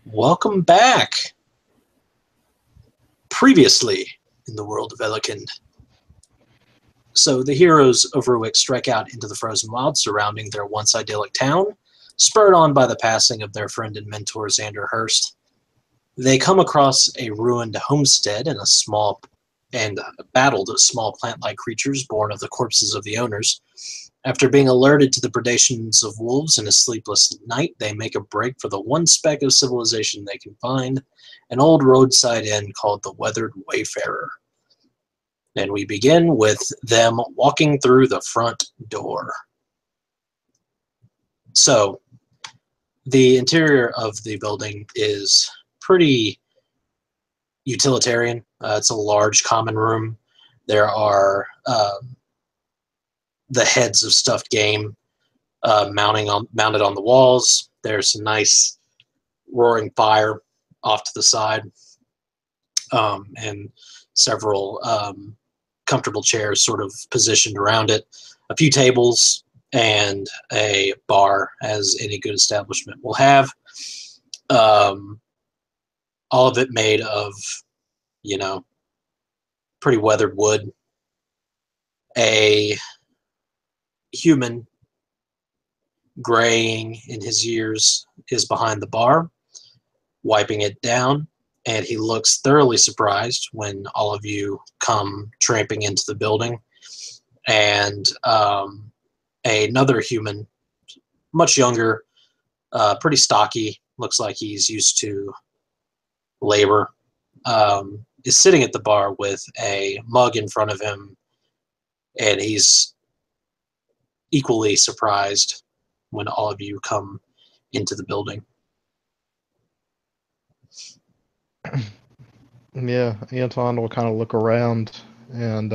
Welcome back. Previously in the World of Elekind. So the heroes of Ruik strike out into the frozen wild surrounding their once idyllic town, spurred on by the passing of their friend and mentor Xander Hurst. They come across a ruined homestead and battled small plant-like creatures born of the corpses of the owners. After being alerted to the predations of wolves in a sleepless night, they make a break for the one speck of civilization they can find, an old roadside inn called the Weathered Wayfarer. And we begin with them walking through the front door. So, the interior of the building is pretty utilitarian. It's a large common room. There are the heads of stuffed game mounted on the walls. There's a nice roaring fire off to the side, and several comfortable chairs sort of positioned around it. A few tables and a bar, as any good establishment will have. All of it made of, pretty weathered wood. A human, graying in his years, is behind the bar, wiping it down, and he looks thoroughly surprised when all of you come tramping into the building. And another human, much younger, pretty stocky, looks like he's used to labor, is sitting at the bar with a mug in front of him, and he's equally surprised when all of you come into the building. Yeah, Anton will kind of look around and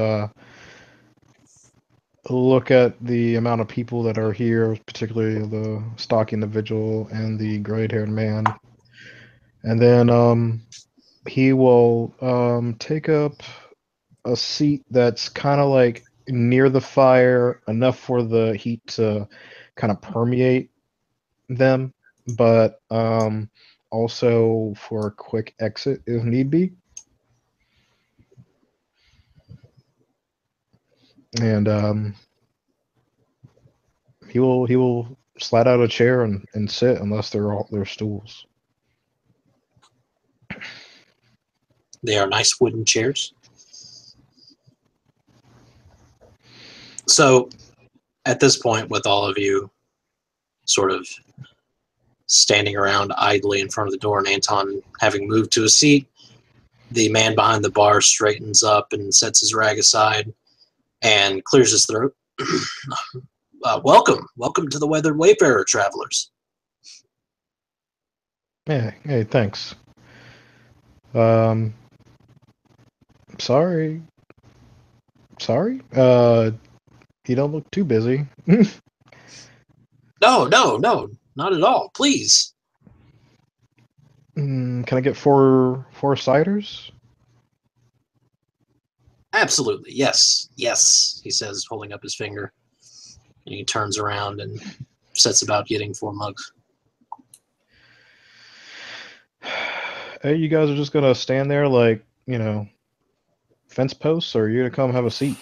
look at the amount of people that are here, particularly the stocky individual and the gray-haired man. And then he will take up a seat that's kind of like near the fire, enough for the heat to kind of permeate them, but also for a quick exit if need be. And he will slide out a chair and sit unless they're stools. They are nice wooden chairs. So, at this point, with all of you sort of standing around idly in front of the door and Anton having moved to a seat, the man behind the bar straightens up and sets his rag aside and clears his throat. Welcome to the Weathered Wayfarer, travelers. Hey, thanks. Sorry. You don't look too busy. No, not at all. Please. Can I get four ciders? Absolutely, yes, he says, holding up his finger. And he turns around and sets about getting 4 mugs. Hey, you guys are just gonna stand there like, fence posts, or are you gonna come have a seat?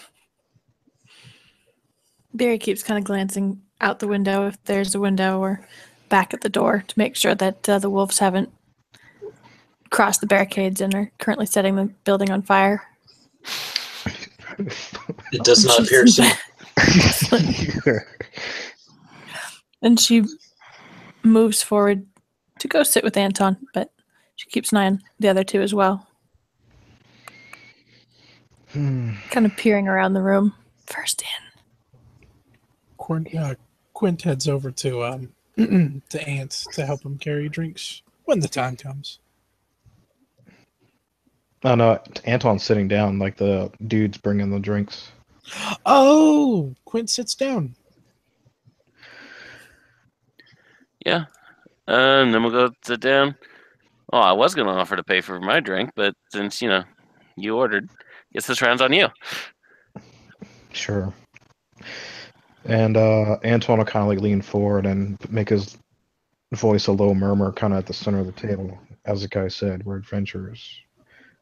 Biri keeps kind of glancing out the window, if there's a window, or back at the door to make sure that the wolves haven't crossed the barricades and are currently setting the building on fire. It does not appear so. And she moves forward to go sit with Anton, but she keeps an eye on the other two as well. Kind of peering around the room. First in. Quint heads over to Ant to help him carry drinks when the time comes. Oh no, Anton's sitting down like the dude's bringing the drinks. Oh, Quint sits down. Yeah. And then we'll go sit down. Oh, I was going to offer to pay for my drink, but since, you ordered, guess this round's on you. Sure. And Anton will kind of like lean forward and make his voice a low murmur kind of at the center of the table. As the guy said, we're adventurers.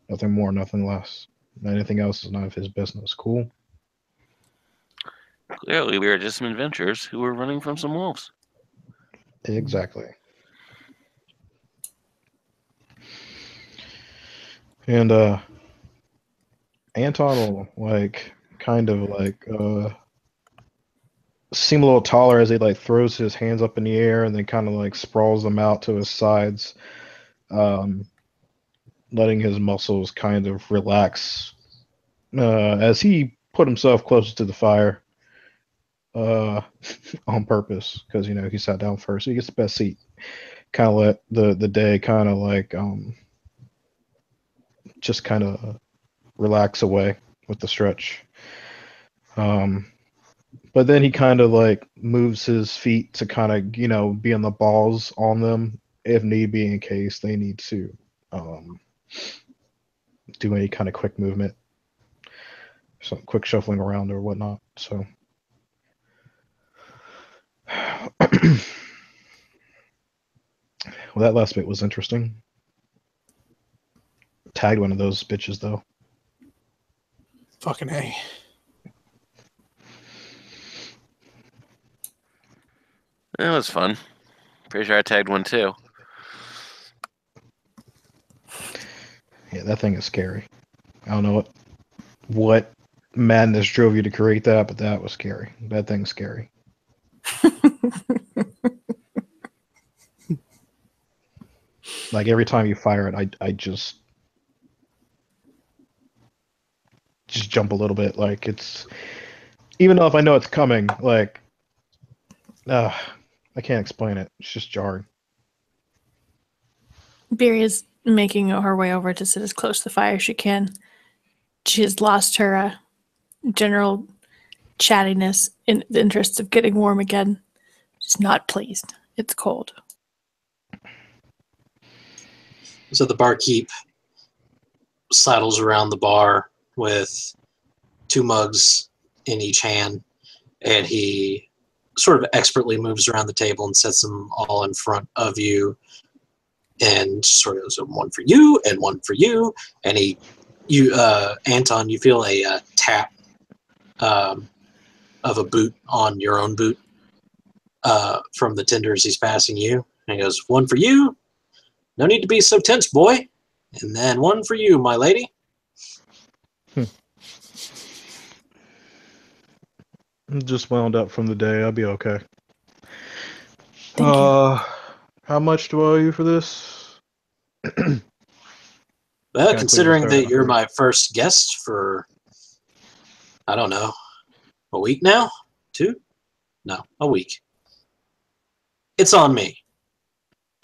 Nothing more, nothing less. Anything else is none of his business. Cool? Clearly, we are just some adventurers who were running from some wolves. Exactly. And Anton will kind of seem a little taller as he throws his hands up in the air and then kind of sprawls them out to his sides, letting his muscles kind of relax as he put himself closer to the fire on purpose, because he sat down first, so he gets the best seat. Kind of let the day kind of just kind of relax away with the stretch. But then he kind of moves his feet to kind of be on the balls on them if need be, in case they need to do any kind of quick movement, some quick shuffling around or whatnot. So well, that last bit was interesting. Tagged one of those bitches though. Fucking hey. That was fun. Pretty sure I tagged one too. Yeah, that thing is scary. I don't know what madness drove you to create that, but that was scary. That thing's scary. Every time you fire it, I just jump a little bit. It's, even though if I know it's coming, I can't explain it. It's just jarring. Biri is making her way over to sit as close to the fire as she can. She has lost her general chattiness in the interest of getting warm again. She's not pleased. It's cold. So the barkeep sidles around the bar with 2 mugs in each hand, and he sort of expertly moves around the table and sets them all in front of you, and sort of goes, one for you and one for you. And Anton, you feel a tap of a boot on your own boot from the tenders he's passing you. And he goes, one for you. No need to be so tense, boy. And then one for you, my lady. Just wound up from the day. I'll be okay. Thank you. How much do I owe you for this? Well, considering that you're my first guest for, I don't know, a week now? 2? No, a week. It's on me.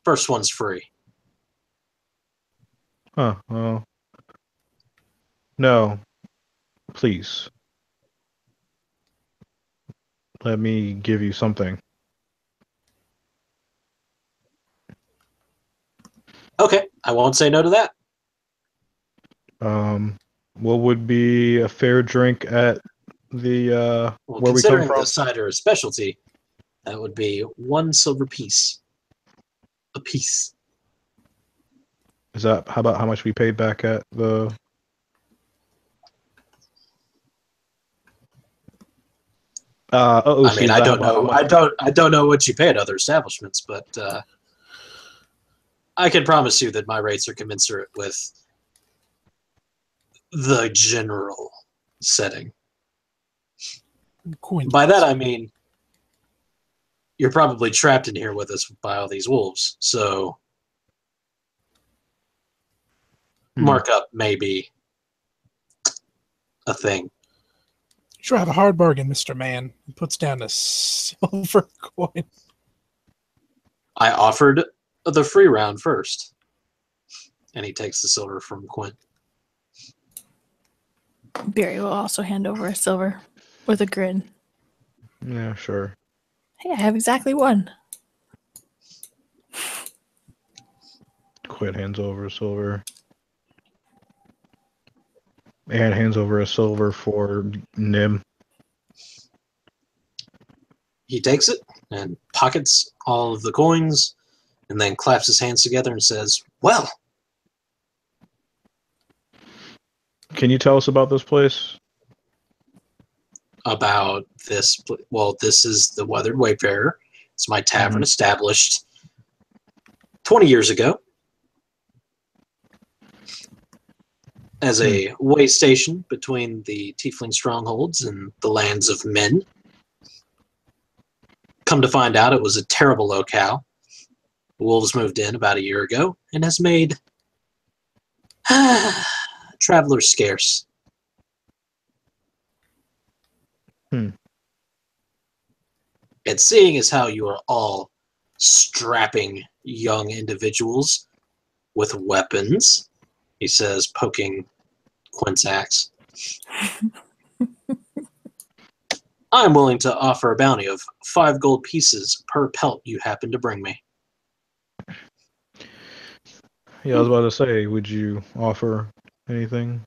First one's free. Huh. Well, no. Please. Let me give you something. Okay, I won't say no to that. What would be a fair drink at the where we come considering from? the cider is specialty, that would be 1 silver piece. A piece. Is that how about how much we paid back at the? I mean, I don't know. I don't know what you pay at other establishments, but I can promise you that my rates are commensurate with the general setting. Quint. By that I mean you're probably trapped in here with us by all these wolves, so markup may be a thing. Sure, have a hard bargain, Mr. Man. He puts down a silver coin. I offered the free round first. And he takes the silver from Quint. Biri will also hand over a silver with a grin. Yeah, sure. Hey, I have exactly 1. Quint hands over a silver. And hands over a silver for Nim. He takes it and pockets all of the coins, and then claps his hands together and says, "Well, Can you tell us about this place? about this, well, this is the Weathered Wayfarer. It's my tavern established 20 years ago as a way station between the Tiefling strongholds and the lands of men. Come to find out, it was a terrible locale. The wolves moved in about a year ago and has made travelers scarce. And seeing as how you are all strapping young individuals with weapons," he says, poking Quint's axe, "I'm willing to offer a bounty of 5 gold pieces per pelt you happen to bring me." Yeah, I was about to say, would you offer anything?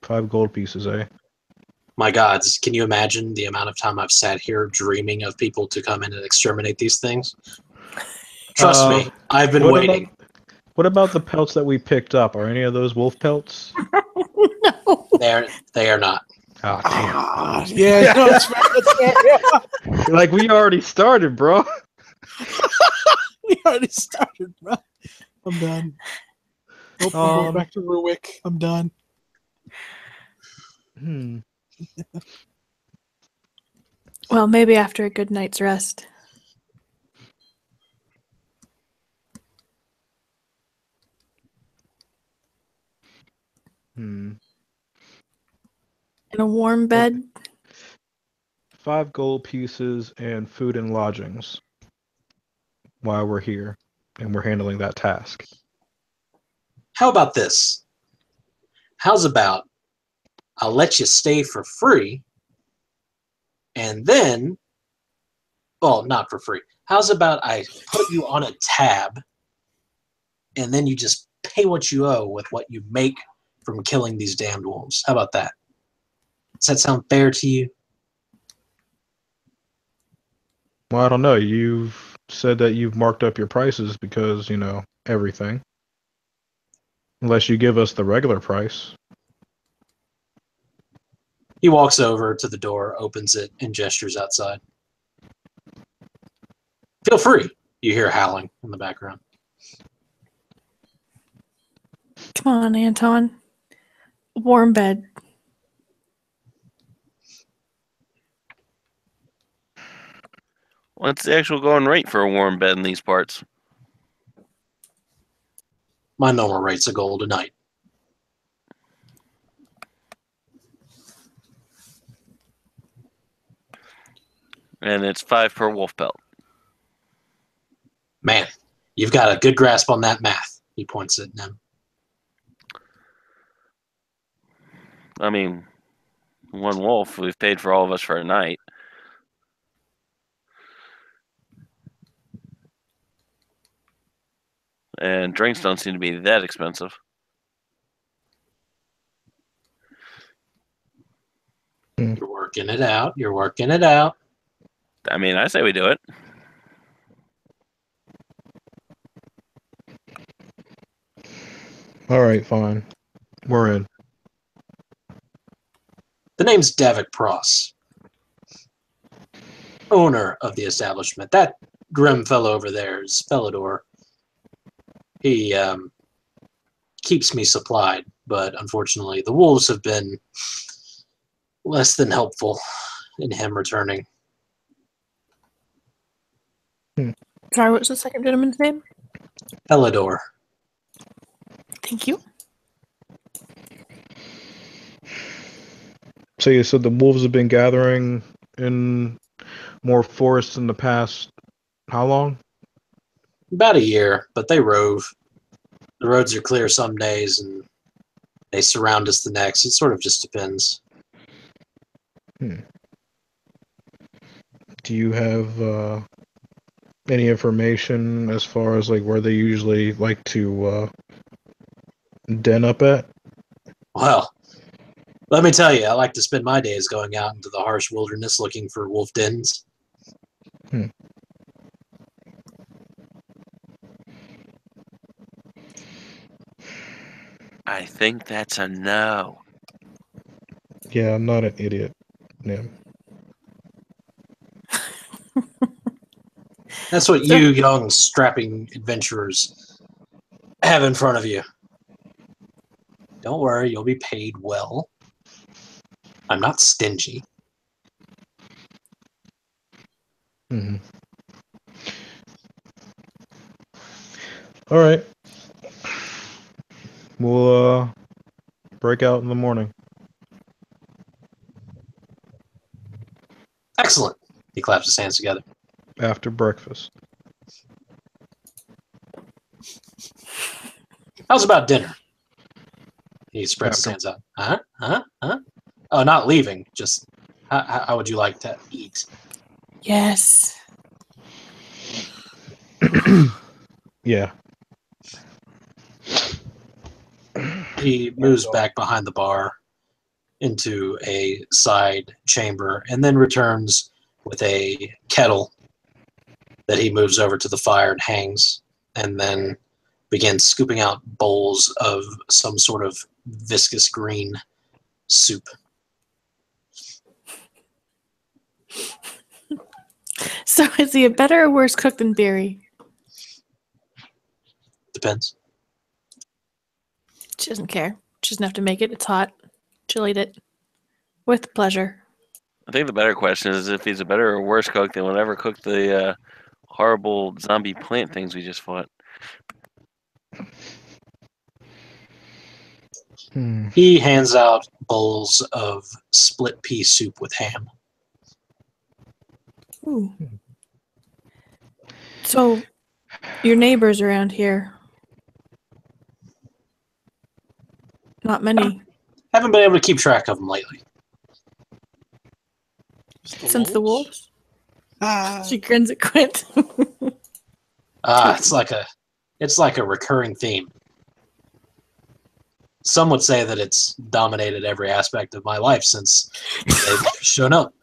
5 gold pieces, eh? My gods, can you imagine the amount of time I've sat here dreaming of people to come in and exterminate these things? Trust me, I've been waiting. What about the pelts that we picked up? Are any of those wolf pelts? No. They are not. Oh, damn. Yeah, no, that's fair. That's fair. Yeah. Like, we already started, bro. We already started, bro. I'm done. Nope, I'm going back to Ruwick. I'm done. Well, maybe after a good night's rest. In a warm bed. 5 gold pieces and food and lodgings while we're here and we're handling that task. How about this? How's about I'll let you stay for free, and then, well, not for free. How's about I put you on a tab, and then you just pay what you owe with what you make from killing these damned wolves? How about that? Does that sound fair to you? Well, I don't know. You've said that you've marked up your prices because, everything. Unless you give us the regular price. He walks over to the door, opens it, and gestures outside. "Feel free," you hear howling in the background. Come on, Anton. Warm bed. What's the actual going rate for a warm bed in these parts? My normal rate's a gold a night. And it's 5 per wolf pelt. Man, you've got a good grasp on that math. He points at them. I mean, 1 wolf, we've paid for all of us for a night. And drinks don't seem to be that expensive. You're working it out. You're working it out. I mean, I say we do it. All right, fine. We're in. The name's Davik Pross, owner of the establishment. That grim fellow over there is Felidor. He keeps me supplied, but unfortunately the wolves have been less than helpful in him returning. Sorry, what's the second gentleman's name? Felidor. Thank you. So you said the wolves have been gathering in more forests in the past, how long? About a year, but they rove. The roads are clear some days, and they surround us the next. It sort of just depends. Do you have any information as far as like where they usually like to den up at? Well, let me tell you, I like to spend my days going out into the harsh wilderness looking for wolf dens. I think that's a no. Yeah, I'm not an idiot. Yeah. That's what you young, strapping adventurers have in front of you. Don't worry, you'll be paid well. I'm not stingy. Mm-hmm. All right. We'll break out in the morning. Excellent. He claps his hands together. After breakfast. How's about dinner? He spreads his hands out. Huh? Oh, not leaving. Just how would you like to eat? Yes. Yeah. He moves back behind the bar into a side chamber and then returns with a kettle that he moves over to the fire and hangs, and then begins scooping out bowls of some sort of viscous green soup. So is he a better or worse cook than Biri? Depends. She doesn't care. She doesn't have to make it. It's hot. She'll eat it. With pleasure. I think the better question is if he's a better or worse cook than whatever cooked the horrible zombie plant things we just fought. He hands out bowls of split pea soup with ham. Ooh. So, your neighbors around here? Not many. Haven't been able to keep track of them lately. Since the wolves? Ah. She grins at Quint. It's like a recurring theme. Some would say that it's dominated every aspect of my life since they've shown up.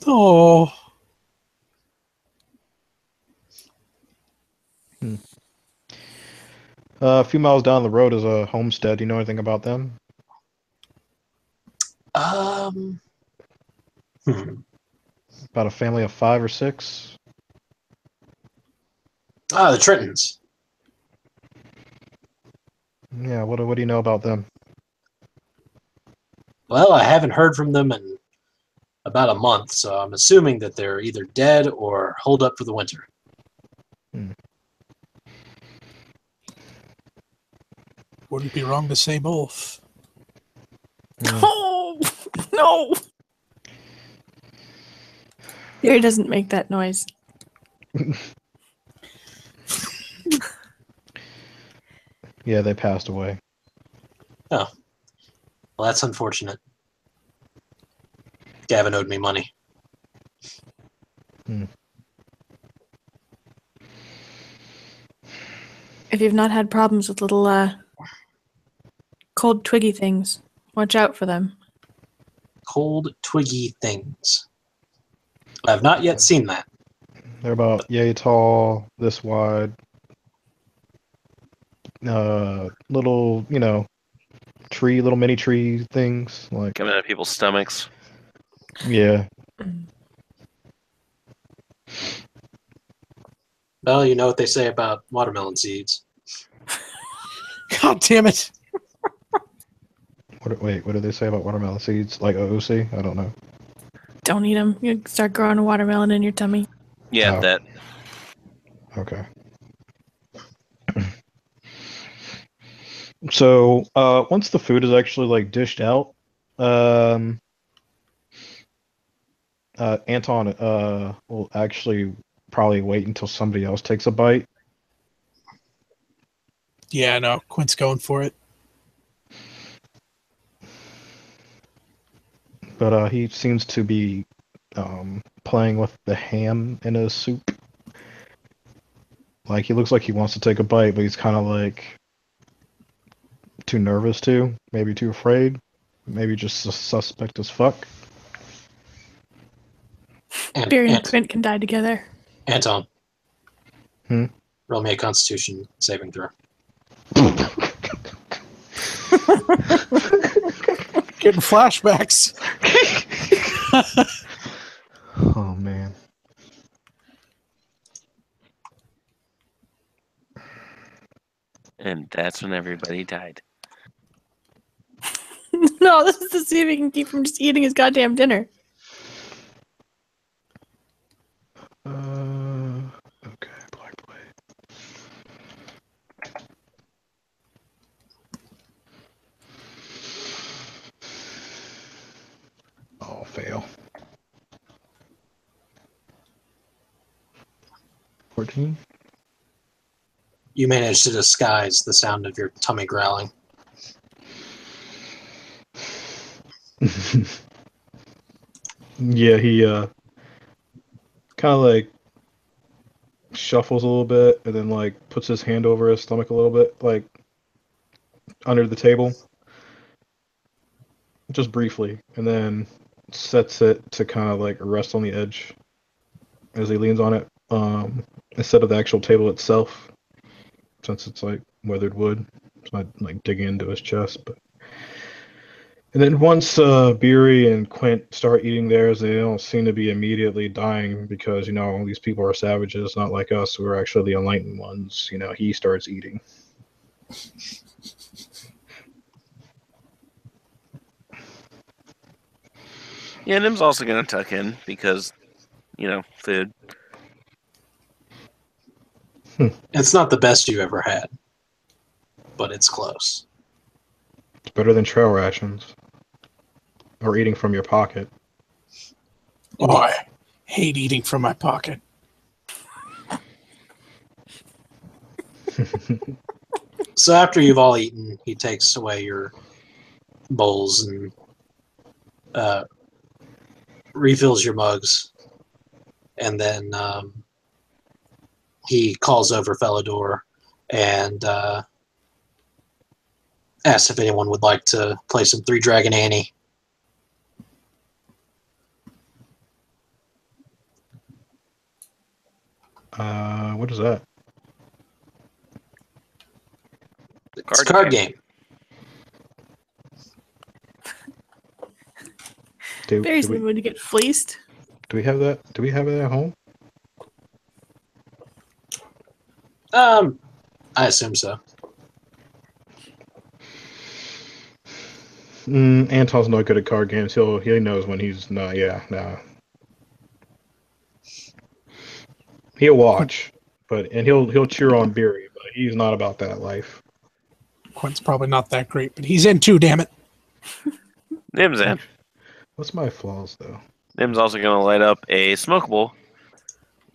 Oh. A few miles down the road is a homestead. Do you know anything about them? About a family of 5 or 6? The Trittons. Yeah, what do you know about them? Well, I haven't heard from them in about a month, so I'm assuming that they're either dead or holed up for the winter. Wouldn't be wrong to say both. Oh, no! Biri doesn't make that noise. Yeah, they passed away. Oh. Well, that's unfortunate. Gavin owed me money. If you've not had problems with little cold twiggy things, watch out for them. Cold, twiggy things. I have not yet seen that. They're about yay tall, this wide. Little, little mini tree things. Like, Coming out of people's stomachs. yeah. Well, you know what they say about watermelon seeds. God damn it. What do they say about watermelon seeds? Like OOC? I don't know. Don't eat them. You start growing a watermelon in your tummy. Yeah, Oh. that. Okay. So, once the food is actually like dished out, Anton will actually probably wait until somebody else takes a bite. Yeah, no, Quint's going for it. But he seems to be playing with the ham in his soup. Like, he looks like he wants to take a bite, but he's kind of like too nervous to, maybe too afraid, maybe just suspect as fuck. Biri and Quint can die together. Anton. Roll me a Constitution saving throw. Getting flashbacks. Oh man. And that's when everybody died. No, this is to see if he can keep from just eating his goddamn dinner. Okay, Blackblade. Oh, fail. 14. You managed to disguise the sound of your tummy growling. Yeah, he kind of like shuffles a little bit and then like puts his hand over his stomach a little bit, like under the table, just briefly, and then sets it to kind of like rest on the edge as he leans on it, instead of the actual table itself, since it's like weathered wood. It's not like digging into his chest, but. And then once Biri and Quint start eating theirs, they don't seem to be immediately dying because, you know, all these people are savages, not like us who are actually the enlightened ones. You know, he starts eating. Yeah, Nim's also going to tuck in because, you know, food. It's not the best you ever had, but it's close. It's better than trail rations. Or eating from your pocket. Oh, I hate eating from my pocket. So after you've all eaten, he takes away your bowls and refills your mugs. And then he calls over Felidor and asks if anyone would like to play some Three Dragon Annie. What is that? It's a card game. Barry's in the mood to get fleeced. Do we have that? Do we have it at home? I assume so. Anton's not good at card games. He knows when he's not. Yeah, nah. He'll watch, and he'll cheer on Biri, but he's not about that life. Quint's probably not that great, but he's in too, damn it. Nim's in. What's my flaws, though? Nim's also going to light up a smokable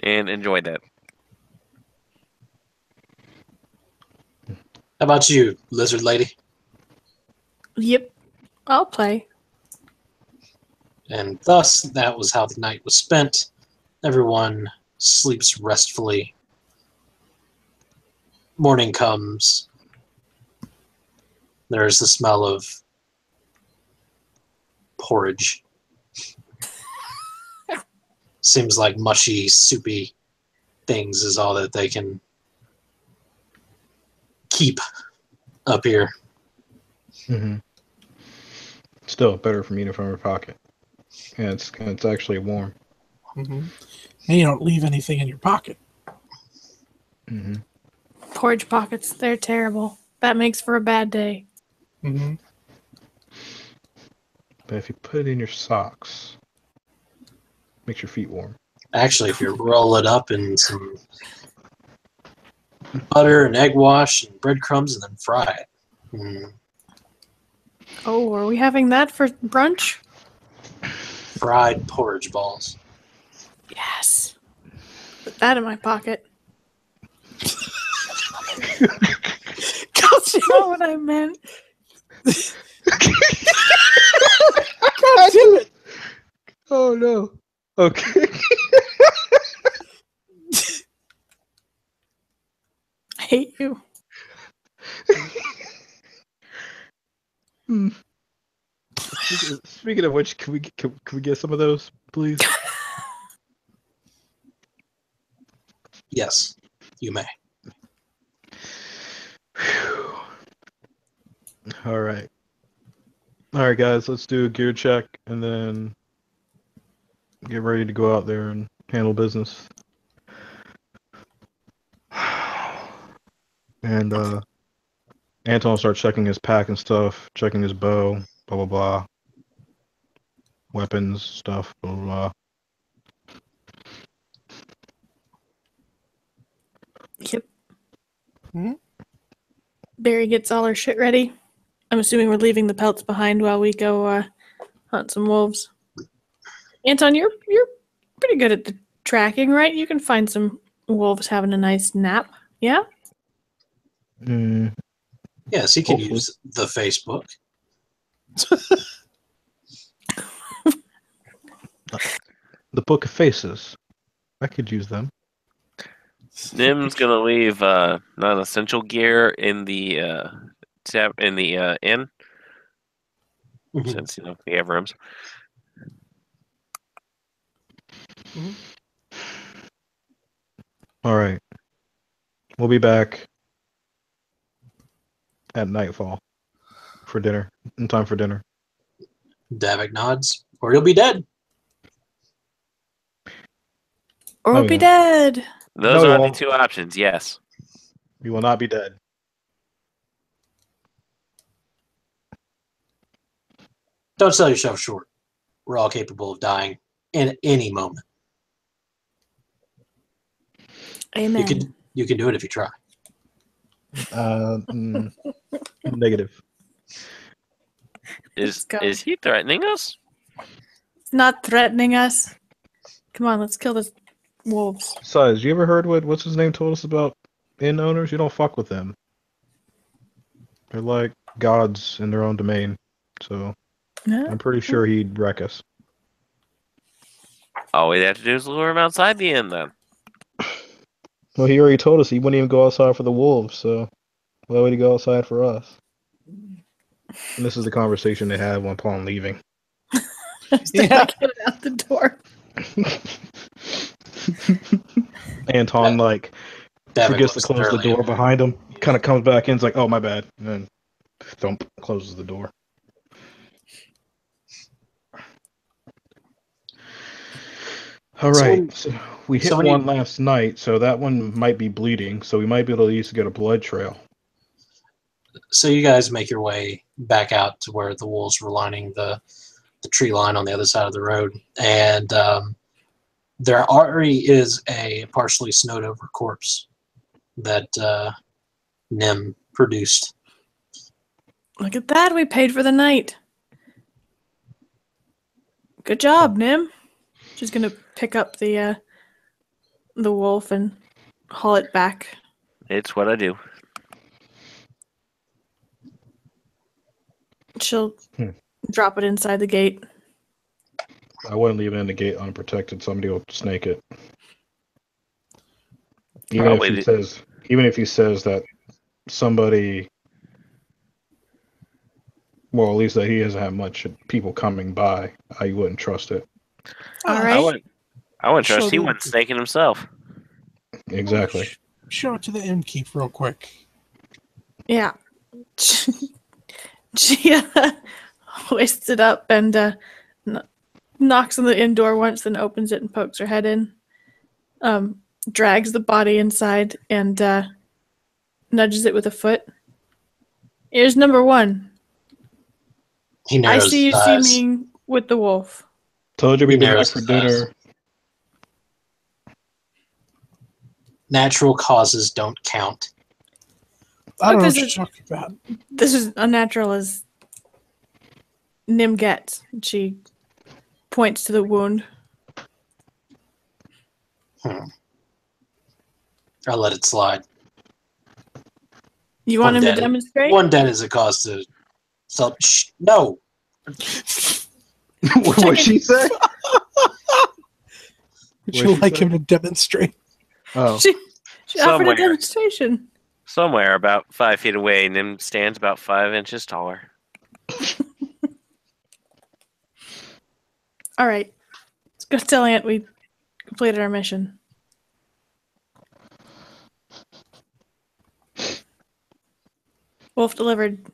and enjoy that. How about you, lizard lady? Yep, I'll play. And thus, that was how the night was spent. Everyone sleeps restfully. Morning comes. There's the smell of porridge. Seems like mushy, soupy things is all that they can keep up here. Mm-hmm. Still better from eating from your pocket. Yeah, it's actually warm. Mm-hmm. And you don't leave anything in your pocket. Mm-hmm. Porridge pockets, they're terrible. That makes for a bad day. Mm-hmm. But if you put it in your socks, makes your feet warm. Actually, if you roll it up in some butter and egg wash and breadcrumbs and then fry it. Oh, are we having that for brunch? Fried porridge balls. Yes. Put that in my pocket. That's not what I meant. God damn it! Oh no. Okay. I hate you. Speaking of which, can we get some of those, please? Yes, you may. All right. All right, guys. Let's do a gear check and then get ready to go out there and handle business. And Anton starts checking his pack and stuff, checking his bow, blah blah blah, weapons, stuff, blah blah blah. Yep. Hmm? Biri gets all her shit ready. I'm assuming we're leaving the pelts behind while we go hunt some wolves. Anton, you're pretty good at the tracking, right? You can find some wolves having a nice nap. Yeah? Yes, he can Hopefully. use the Facebook. The Book of Faces. I could use them. Nim's gonna leave non-essential gear in the inn, Mhm. since we have rooms. All right. We'll be back at nightfall for dinner. In time for dinner. Davik nods, or you'll be dead. Or No, we'll be we won't. dead. Those No, we are the won't. two options. Yes. You will not be dead. Don't sell yourself short. We're all capable of dying in any moment. Amen. You can do it if you try. Negative. Is go. is he threatening us? It's not threatening us. Come on, let's kill the wolves. Besides, you ever heard what's his name told us about inn owners? You don't fuck with them. They're like gods in their own domain. So I'm pretty sure he'd wreck us. All we'd have to do is lure him outside the inn, then. Well, he already told us he wouldn't even go outside for the wolves, so why would he go outside for us? And this is the conversation they had upon leaving. Yeah. Get it out the door. Anton Davik forgets to looks close the thoroughly door amused. behind him. Kind of comes back in, is like, "Oh, my bad," and then thump closes the door. All right, so we hit when you- one last night, so that one might be bleeding, so we might be able to at least get a blood trail. So you guys make your way back out to where the wolves were lining the tree line on the other side of the road, and there already is a partially snowed over corpse that Nim produced. Look at that. We paid for the night. Good job, Nim. She's going to pick up the wolf and haul it back. It's what I do. She'll drop it inside the gate. I wouldn't leave it in the gate unprotected. Somebody will snake it. Even if he says that somebody, well, at least that he doesn't have much people coming by, I wouldn't trust it. All I right. wouldn't trust he Show wasn't snaking himself. Exactly. Show it to the innkeep real quick. Yeah. She hoists it up and knocks on the inn door once, then opens it and pokes her head in. Drags the body inside and nudges it with a foot. Here's number one. He I narrows see you his eyes. seeming with the wolf. Told you He we'd be back narrows for his eyes. dinner. Natural causes don't count. I don't know Look, what you're talking about. This is unnatural as Nim gets. She points to the wound. I'll let it slide. You want him to dead. demonstrate? One dead is a cause to self. No. What'd she say? Would you like him to demonstrate? Oh, She offered a Somewhere. demonstration. Somewhere about 5 feet away, Nim stands about 5 inches taller. All right. Let's go tell Aunt we completed our mission. Wolf delivered.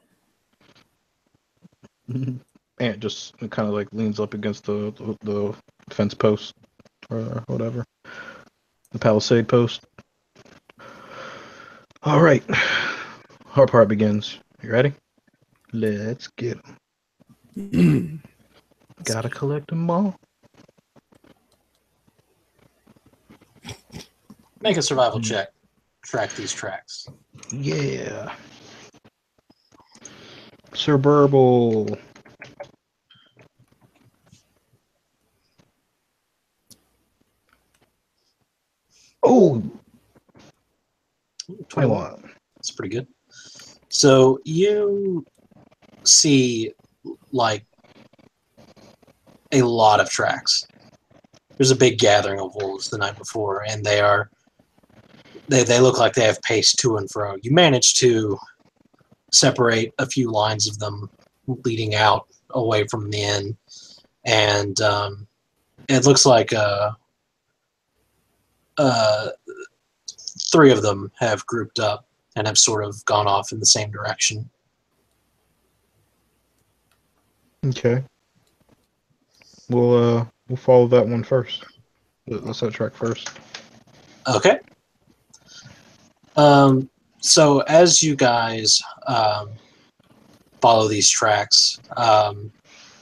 Ant just kind of like leans up against the fence post or whatever, the palisade post. All right, hard part begins. You ready? Let's get 'em. Gotta collect them all. Make a survival check. Track these tracks. Yeah. Sir Burble. Oh, 21. That's pretty good. So you see like a lot of tracks. There's a big gathering of wolves the night before, and they look like they have paced to and fro. You manage to separate a few lines of them leading out away from the inn, and it looks like three of them have grouped up and have sort of gone off in the same direction. Okay. We'll follow that one first. Let's that track first. Okay. So as you guys follow these tracks,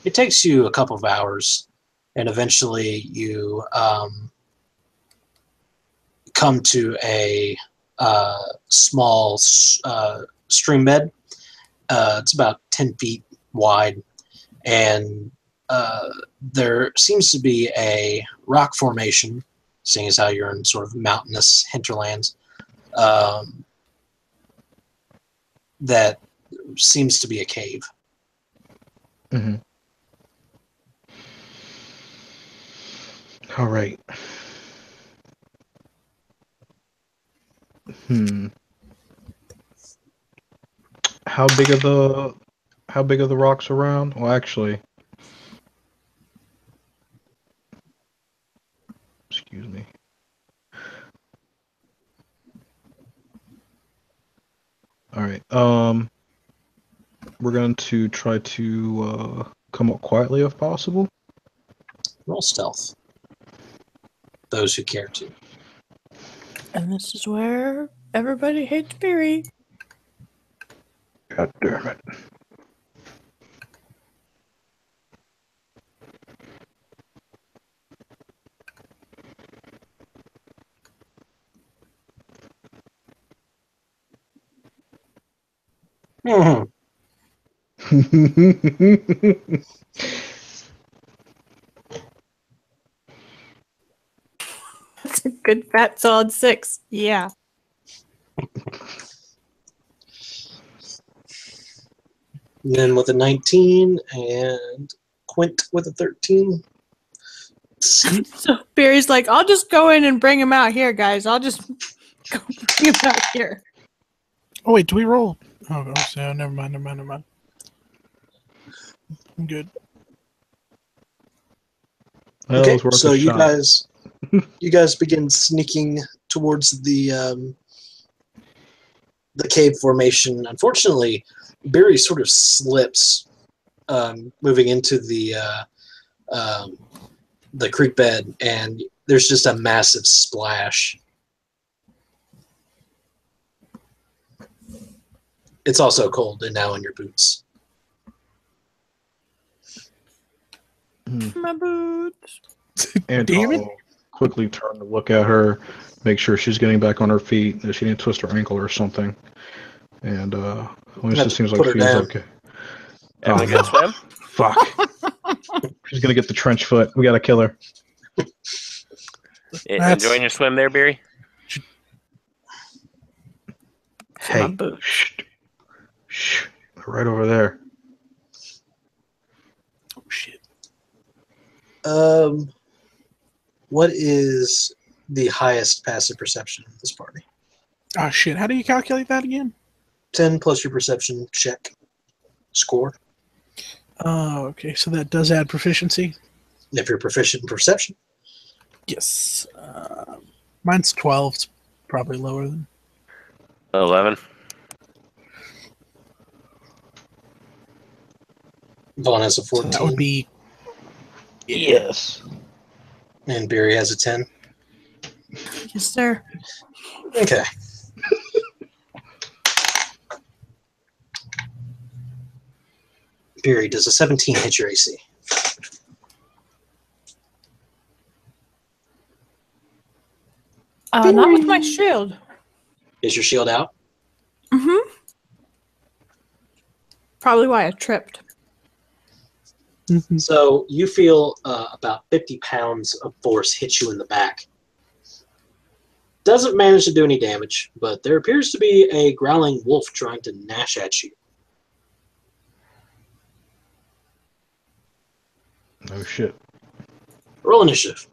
it takes you a couple of hours, and eventually you come to a small stream bed. It's about 10 feet wide, and there seems to be a rock formation, seeing as how you're in sort of mountainous hinterlands, that seems to be a cave. Mm-hmm. All right. How big are the rocks around? Well, actually, excuse me. All right. We're going to try to come up quietly if possible. Roll stealth. Those who care to. And this is where everybody hates Biri. God damn it. Mm-hmm. That's a good fat solid 6. Yeah. Then with a 19 and Quint with a 13. So Biri's like, I'll just go in and bring him out here, guys. I'll just go bring him out here. Oh wait, do we roll? Oh, so never mind. I'm good. Well, Okay, it was worth so a you shot. guys begin sneaking towards the cave formation. Unfortunately, Biri sort of slips, moving into the creek bed, and there's just a massive splash. It's also cold and now in your boots. My boots. Damn it. Anton will quickly turn to look at her, make sure she's getting back on her feet, that she didn't twist her ankle or something. And when it seems like she's okay. Everyone good swim? Fuck. She's gonna get the trench foot. We gotta kill her. Enjoying your swim there, Biri? My Hey, boots. shh, right over there. Oh shit. What is the highest passive perception in this party? Oh shit. How do you calculate that again? 10 plus your perception check score. Oh, okay. So that does add proficiency. If you're proficient in perception. Yes. Mine's 12. It's probably lower than. 11. Vaughn has a So 14. that would be Yes. And Biri has a 10. Yes, sir. Okay. Biri, does a 17 hit your AC? Not with my shield. Is your shield out? Mm-hmm. Probably why I tripped. So you feel about 50 pounds of force hit you in the back. Doesn't manage to do any damage, but there appears to be a growling wolf trying to gnash at you. Oh shit. Roll initiative.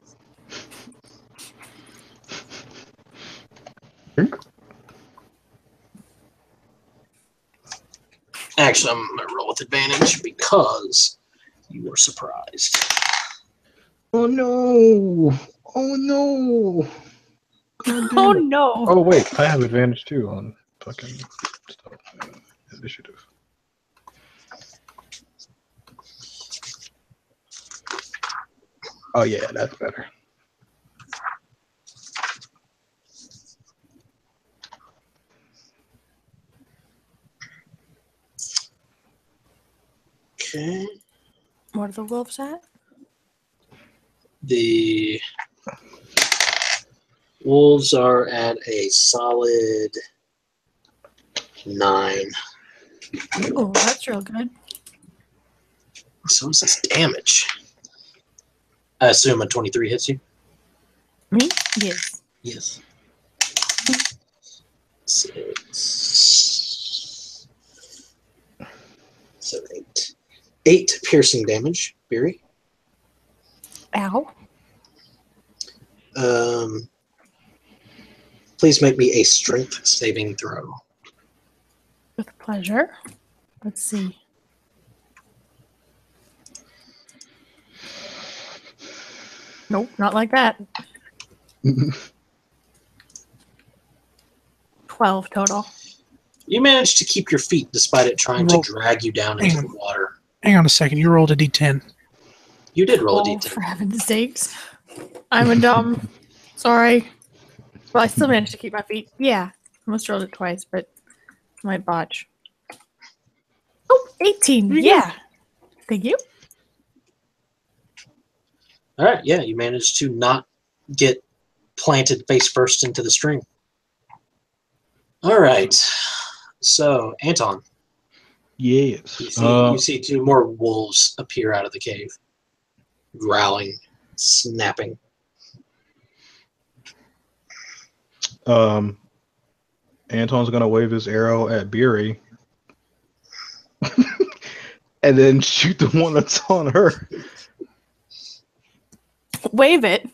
Actually, I'm going to roll with advantage because you were surprised. Oh no! Oh no! God damn Oh it. no! Oh wait, I have advantage too on fucking stuff. Initiative. Oh yeah, that's better. Okay. What are the wolves at? The wolves are at a solid 9. Oh, that's real good. So what's this damage? I assume a 23 hits you? Me? Yes. Yes. 6, 7, 8. 8 piercing damage, Biri. Ow. Please make me a strength saving throw. With pleasure. Let's see. Nope, not like that. 12 total. You managed to keep your feet despite it trying to Roll. drag you down into the water. Hang on a second. You rolled a d10. You did roll a Oh, d10. for heaven's sakes. I'm a dumb. Sorry. Well, I still managed to keep my feet. Yeah. Almost rolled it twice, but might botch. Oh, 18. There you Yeah. Thank you. All right, yeah, you managed to not get planted face first into the stream. All right, so Anton, Yes. you see 2 more wolves appear out of the cave, growling, snapping. Anton's gonna wave his arrow at Biri. And then shoot the one that's on her. Wave it.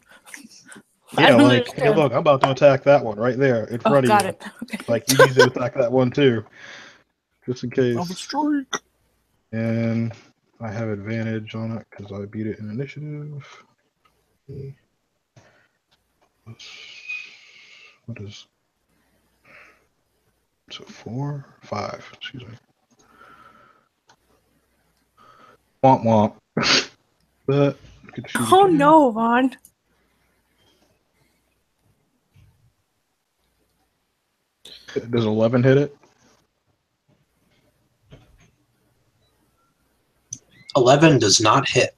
I Yeah, don't like, hey, understand. look, I'm about to attack that one right there in Oh, front of got you. it. Okay. Like, you need to attack that one too, just in case. Double strike. And I have advantage on it because I beat it in initiative. What is? So 4, 5. Excuse me. Womp womp. But could shoot Oh again. no, Vaughn. Does 11 hit it? 11 does not hit.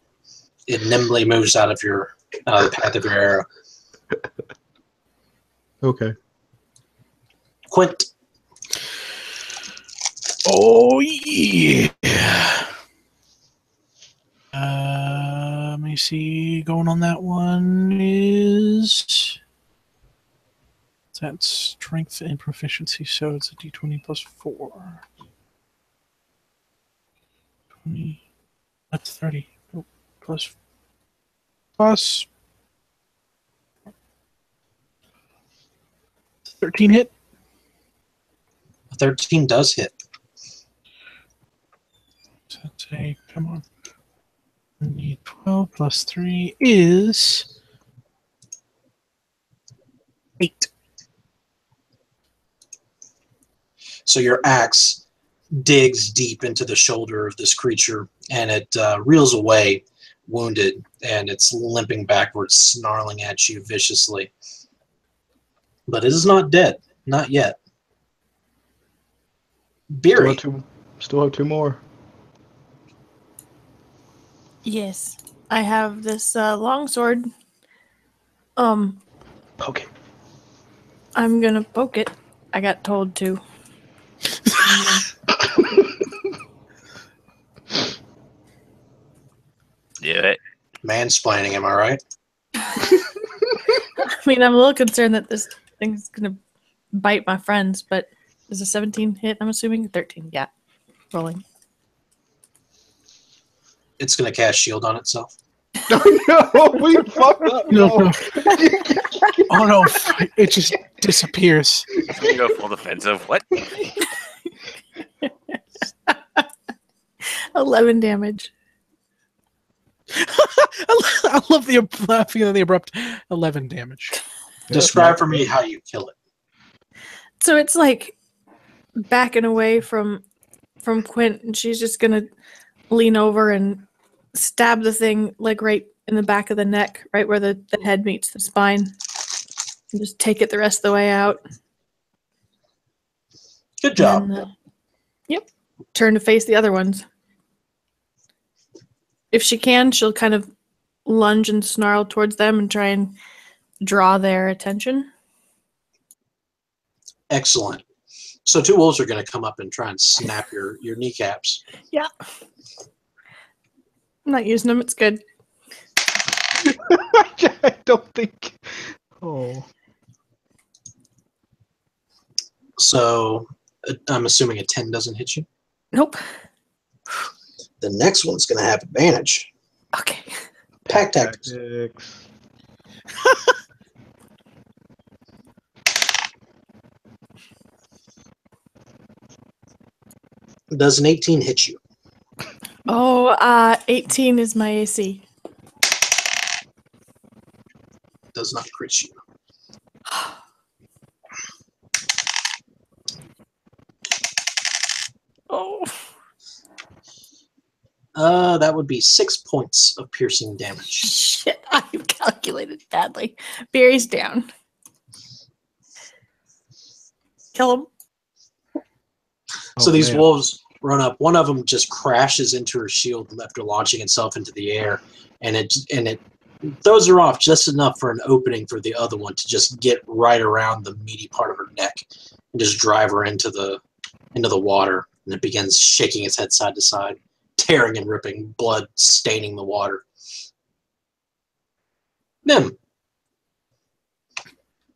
It nimbly moves out of the path of your arrow. Okay. Quint. Oh yeah. Let me see. Going on that one is that's strength and proficiency, so it's a d20 plus 4. 20. That's 30. Oh, plus 13 hit. 13 does hit. So that's a, come on. I need 12 plus 3 is 8. So your axe digs deep into the shoulder of this creature, and it reels away, wounded, and it's limping backwards, snarling at you viciously. But it is not dead. Not yet. Biri. Still have two more. Yes. I have this longsword. Poke it. I'm gonna poke it. I got told to. Do it. Mansplaining, am I right? I mean, I'm a little concerned that this thing's gonna bite my friends, but is a 17 hit, I'm assuming? 13, yeah. Rolling. It's going to cast shield on itself. No, we fucked up. No. Oh no! It just disappears. It's gonna go full defensive. What? 11 damage. I love the laughing at the abrupt 11 damage. Describe for me how you kill it. So it's like backing away from Quint, and she's just gonna lean over and stab the thing like right in the back of the neck, right where the head meets the spine, and just take it the rest of the way out. Good job. And, yep. Turn to face the other ones. If she can, she'll kind of lunge and snarl towards them and try and draw their attention. Excellent. So two wolves are going to come up and try and snap your kneecaps. Yeah. I'm not using them. It's good. I don't think. Oh. So I'm assuming a 10 doesn't hit you. Nope. The next one's going to have advantage. Okay. Pack tactics. Does an 18 hit you? Oh, 18 is my AC. Does not crit you. Oh. That would be 6 points of piercing damage. Shit, I've calculated badly. Biri's down. Kill him. So these man. wolves run up. One of them just crashes into her shield, left her launching itself into the air, and it throws her off just enough for an opening for the other one to just get right around the meaty part of her neck and just drive her into the water. And it begins shaking its head side to side, tearing and ripping, blood staining the water. Nim.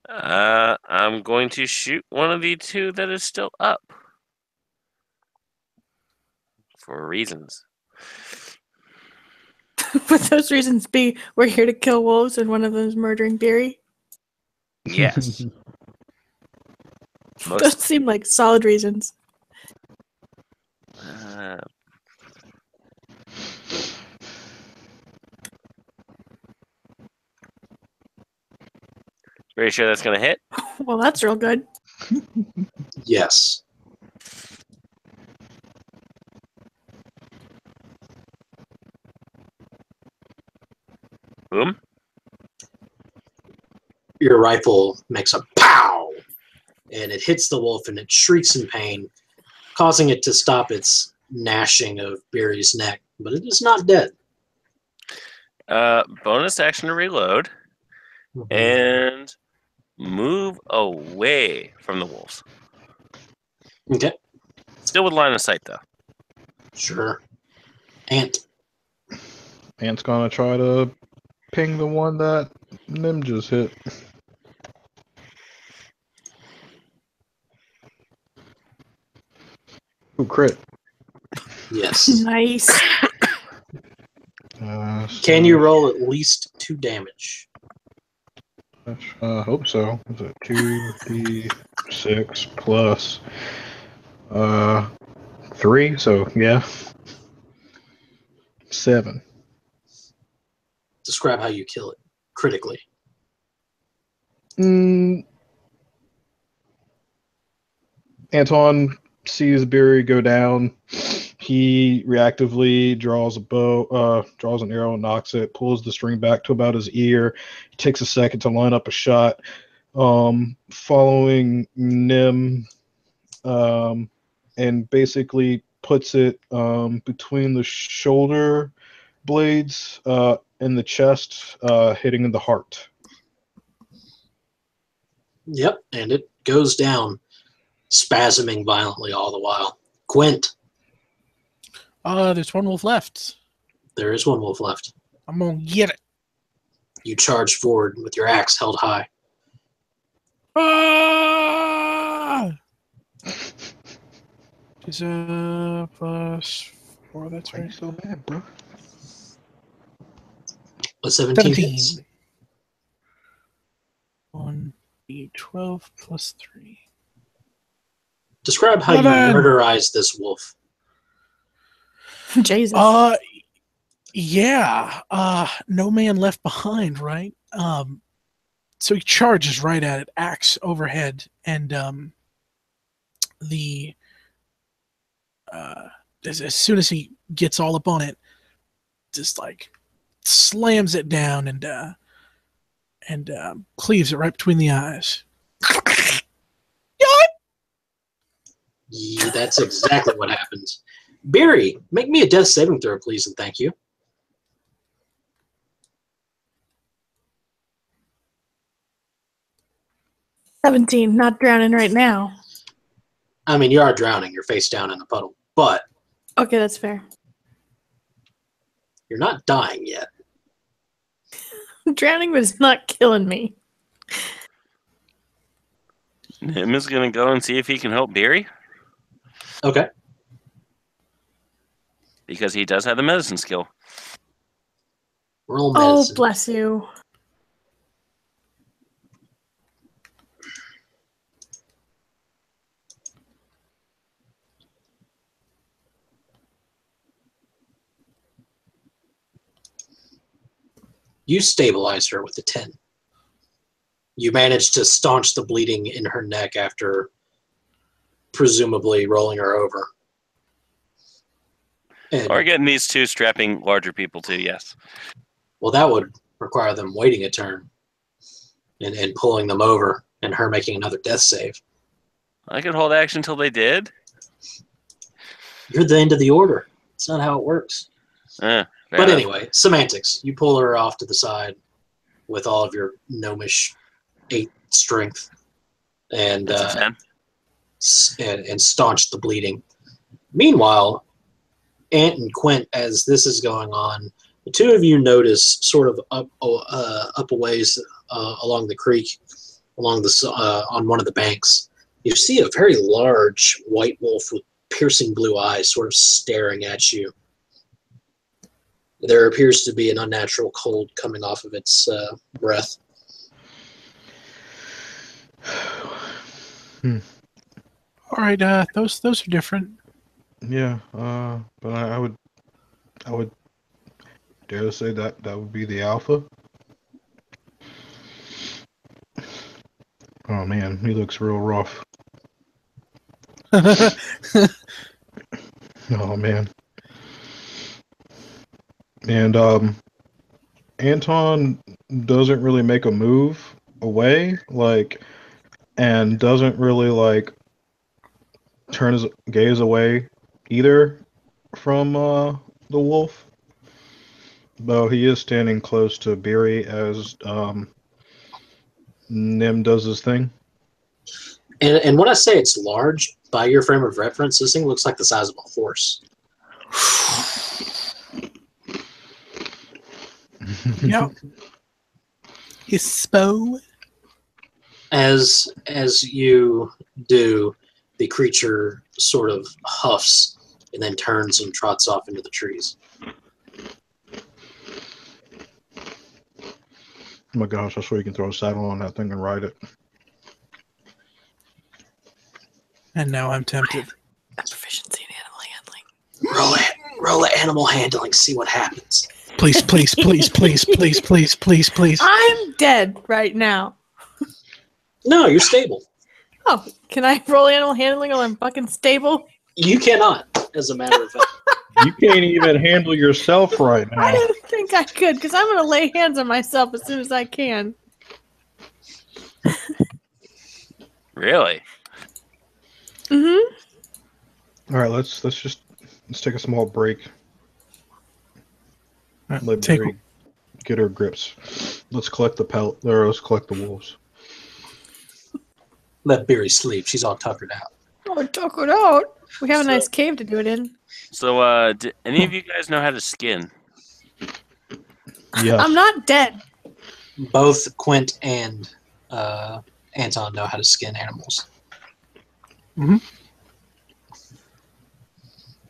I'm going to shoot one of the two that is still up. For reasons. Would those reasons be we're here to kill wolves and one of them is murdering Biri? Yes. Those seem like solid reasons. Very sure that's going to hit? Well, that's real good. Yes. Boom. Your rifle makes a pow, and it hits the wolf, and it shrieks in pain, causing it to stop its gnashing of Biri's neck. But it is not dead. Bonus action to reload and move away from the wolves. Okay. Still with line of sight, though. Sure. Ant. Ant's gonna try to ping the one that Nim just hit. Ooh, crit. Yes. Nice. Can you roll at least 2 damage? Hope so. Is it 2d6 plus 3? So yeah, 7. Describe how you kill it critically. Anton sees Biri go down. He reactively draws a bow, draws an arrow, knocks it, pulls the string back to about his ear. He takes a second to line up a shot. Following Nim, and basically puts it between the shoulder blades in the chest, hitting in the heart. Yep, and it goes down, spasming violently all the while. Quint. There's one wolf left. There is one wolf left. I'm gonna get it. You charge forward with your axe held high. Ah! Is plus 4, that's Why are you right. so bad, bro? A 17 17. hits. 1d12 plus 3. Describe how you 11. murderize this wolf. Jesus. Yeah. No man left behind, right? So he charges right at it, axe overhead, and as soon as he gets all up on it, just like slams it down and cleaves it right between the eyes. Yeah, that's exactly what happens. Biri, make me a death saving throw, please, and thank you. $17, not drowning right now. I mean, you are drowning. You're face down in the puddle. But Okay, that's fair. you're not dying yet. Drowning was not killing me. Nim is going to go and see if he can help Biri, Okay. because he does have the medicine skill. Roll Oh, medicine. bless you. You stabilize her with a 10. You manage to staunch the bleeding in her neck after presumably rolling her over. And, Or getting these two strapping larger people too, yes. well, that would require them waiting a turn and pulling them over and her making another death save. I could hold action until they did. You're the end of the order. It's not how it works. Fair But enough. anyway, semantics. You pull her off to the side with all of your gnomish 8 strength and That's a 10. and staunch the bleeding. Meanwhile, Ant and Quint, as this is going on, the two of you notice sort of up a ways along the creek, along the on one of the banks, you see a very large white wolf with piercing blue eyes sort of staring at you. There appears to be an unnatural cold coming off of its breath. All right, those are different. Yeah, but I would dare to say that would be the alpha. Oh man, he looks real rough. Oh man. And Anton doesn't really make a move away, and doesn't really turn his gaze away either from the wolf. Though he is standing close to Biri as Nim does his thing. And when I say it's large, by your frame of reference, this thing looks like the size of a horse. Yep. His SPO. As you do, the creature sort of huffs and then turns and trots off into the trees. Oh my gosh, I swear you can throw a saddle on that thing and ride it. And now I'm tempted. That's proficiency in animal handling. Roll it, animal handling, see what happens. Please, please, please, please, please, please, please, please. I'm dead right now. No, you're stable. Oh, can I roll animal handling while I'm fucking stable? You cannot, as a matter of fact. You can't even handle yourself right now. I didn't think I could, because I'm going to lay hands on myself as soon as I can. Really? Mm-hmm. All right, let's take a small break. All right, Let take Biri get her grips. Let's collect the pelt. Or let's collect the wolves. Let Biri sleep. She's all tuckered out. Oh, talk it out. We have a nice cave to do it in. So, do any of you guys know how to skin? Yes. I'm not dead. Both Quint and Anton know how to skin animals.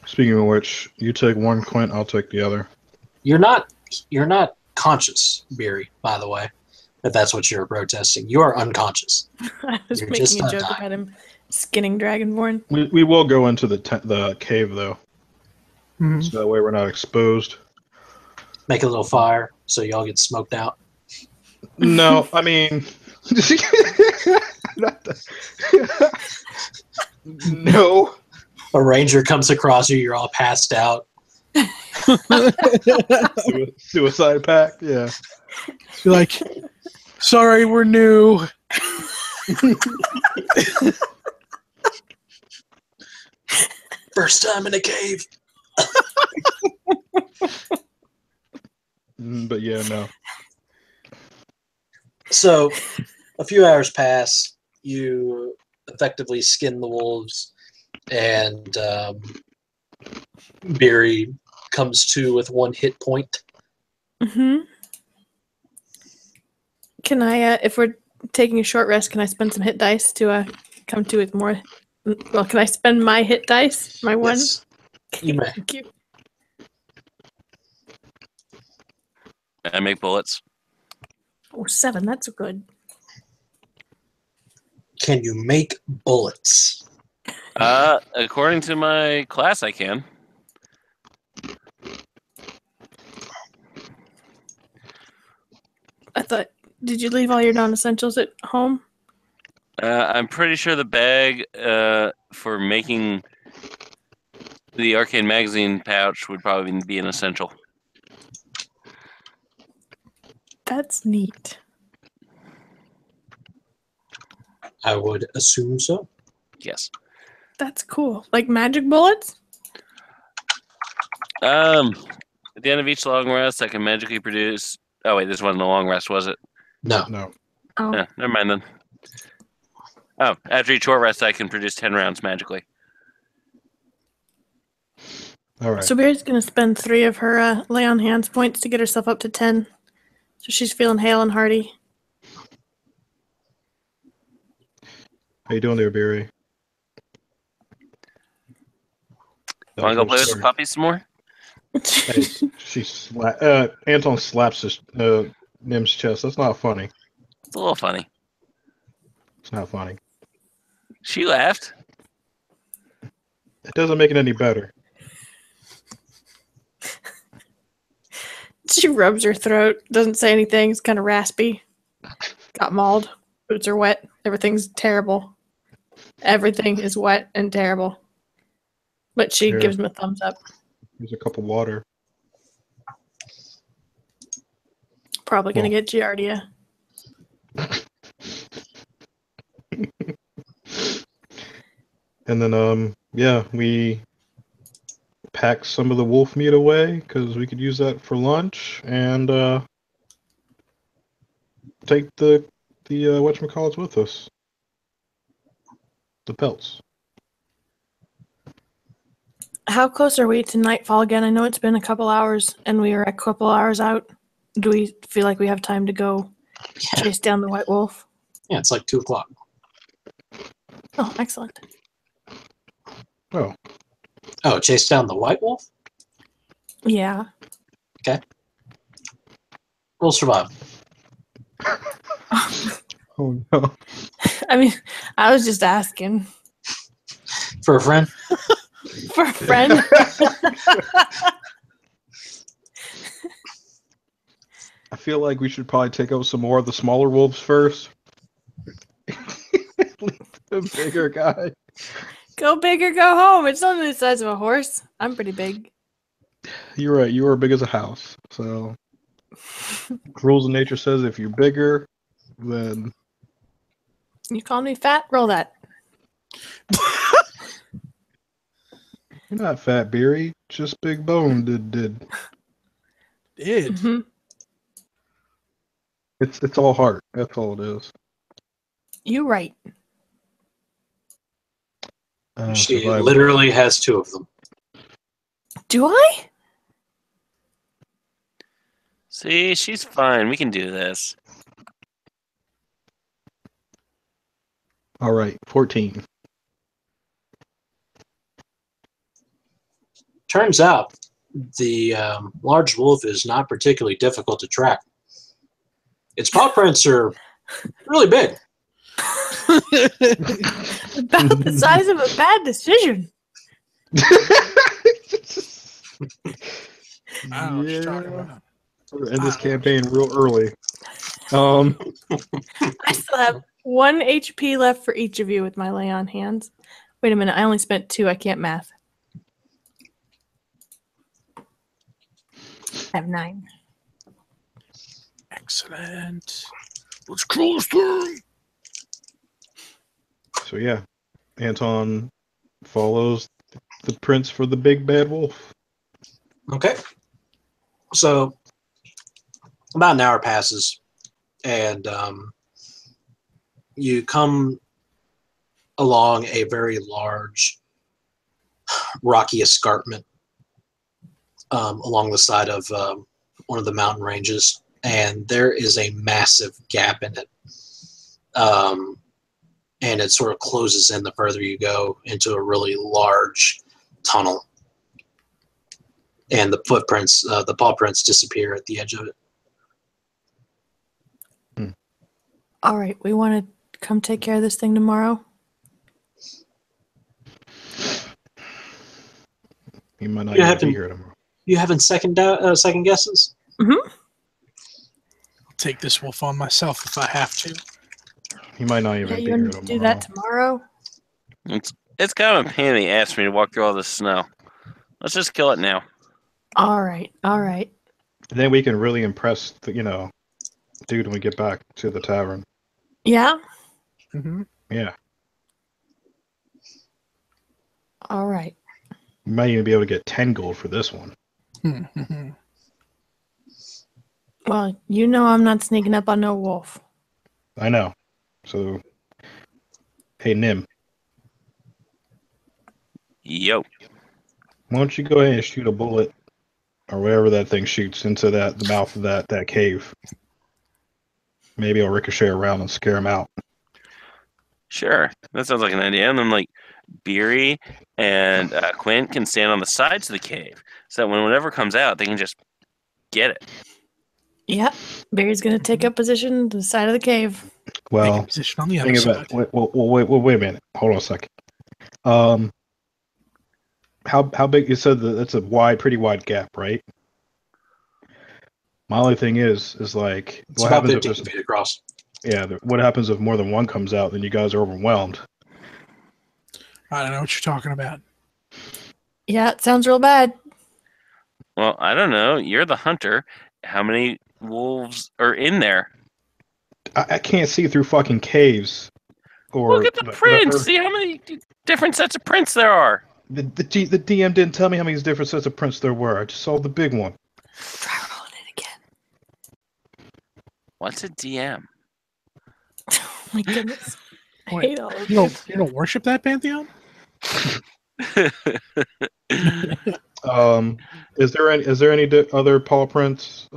Speaking of which, you take one Quint, I'll take the other. You're not conscious, Biri, by the way. If that's what you're protesting. You are unconscious. I was You're just making a joke undying. about him skinning Dragonborn. We will go into the cave though, Mhm. so that way we're not exposed. Make a little fire so y'all get smoked out. No, I mean, no. A ranger comes across you, you're all passed out. Suicide pact, yeah. You're like, sorry, we're new. First time in a cave. But yeah, no. So, a few hours pass. You effectively skin the wolves, and Biri comes to with 1 hit point. Mm-hmm. Can I, if we're taking a short rest, can I spend some hit dice to come to with more? Well, can I spend my hit dice? My one? Yes, you may. Thank you. I make bullets. Oh, 7. That's good. Can you make bullets? According to my class, I can. I thought, did you leave all your non-essentials at home? I'm pretty sure the bag for making the arcane magazine pouch would probably be an essential. That's neat. I would assume so. Yes. That's cool. Like magic bullets? At the end of each long rest, I can magically produce. Oh wait, this wasn't a long rest, was it? No. No. Oh. Yeah, never mind then. Oh, after each short rest, I can produce 10 rounds magically. All right. So Biri's going to spend 3 of her lay on hands points to get herself up to 10. So she's feeling hale and hearty. How you doing there, Biri? Want to go play with the puppies some more? Hey, Anton slaps his Nim's chest. That's not funny. It's a little funny. It's not funny. She laughed. It doesn't make it any better. She rubs her throat, doesn't say anything, it's kind of raspy. Got mauled. Boots are wet. Everything's terrible. Everything is wet and terrible. But she Here. gives him a thumbs up. Here's a cup of water. Probably going to get Giardia. And then, yeah, we pack some of the wolf meat away because we could use that for lunch, and take the whatchamacallits with us. The pelts. How close are we to nightfall again? I know it's been a couple hours and we are a couple hours out. Do we feel like we have time to go chase down the white wolf? Yeah, it's like 2 o'clock. Oh, excellent. Oh, Oh, chase down the white wolf? Yeah. Roll survival. oh no! I mean, I was just asking. For a friend? For a friend? I feel like we should probably take out some more of the smaller wolves first. A bigger guy. Go big or go home. It's only the size of a horse. I'm pretty big. You're right. You are big as a house. So, rules of nature says if you're bigger, then You call me fat? Roll that. you're not fat, Biri. Just big bone. Did. Mhm. It's all heart. That's all it is. You right. She Survival. literally has 2 of them. Do I? See, she's fine. We can do this. All right, 14. Turns out the large wolf is not particularly difficult to track. Its paw prints are really big. About the size of a bad decision. I don't know what you're talking about. We're in this campaign real early. Um, I still have 1 HP left for each of you with my lay on hands. Wait a minute, I only spent 2. I can't math. I have 9. Excellent. Let's crawl this thing. so yeah, Anton follows the prince for the big bad wolf. Okay. So about an hour passes, and you come along a very large rocky escarpment along the side of one of the mountain ranges, and there is a massive gap in it. And it sort of closes in the further you go into a really large tunnel. And the footprints, the paw prints disappear at the edge of it. All right, we want to come take care of this thing tomorrow. He might not You even haven't- be here tomorrow. You having second guesses? Mm-hmm. I'll take this wolf on myself if I have to. He might not even Yeah, be you here want to tomorrow. do that tomorrow? It's kind of a pain in the ass for me to walk through all this snow. Let's just kill it now. All right, all right. And then we can really impress the, dude when we get back to the tavern. Yeah? Mm-hmm. Yeah. All right. You might even be able to get 10 gold for this one. Mm-hmm. Well, you know I'm not sneaking up on no wolf. I know. So, hey, Nim, Yo. why don't you go ahead and shoot a bullet or whatever that thing shoots into the mouth of that cave. Maybe it'll ricochet around and scare him out. Sure. That sounds like an idea. And then, Biri and Quint can stand on the sides of the cave so that when whatever comes out, they can just get it. Yep. Barry's going to take up position to the side of the cave. Well, Position on the other think side. about wait a minute. Hold on a second. How big? You said that it's a pretty wide gap, right? My only thing is like It's what about happens if 15 feet across. what happens if more than one comes out? Then you guys are overwhelmed. I don't know what you're talking about. Yeah, it sounds real bad. Well, I don't know. You're the hunter. How many wolves are in there? I can't see through fucking caves. Or Look at the prints. See how many different sets of prints there are. The DM didn't tell me how many different sets of prints there were. I just saw the big one. Try rolling it again. What's a DM? Oh my goodness. I Wait, hate all of You this. don't worship that pantheon? Is there any other paw prints,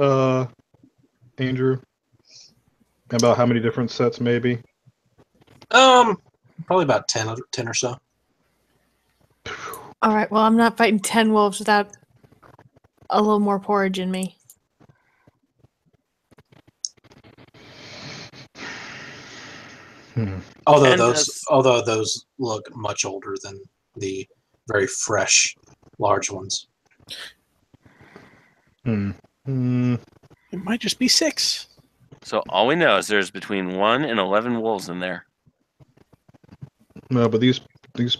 Andrew? About how many different sets, maybe? Probably about 10 or so. All right, well, I'm not fighting 10 wolves without a little more porridge in me. Although And those look much older than the very fresh, large ones. Hmm. It might just be 6. So all we know is there's between 1 and 11 wolves in there. No, but these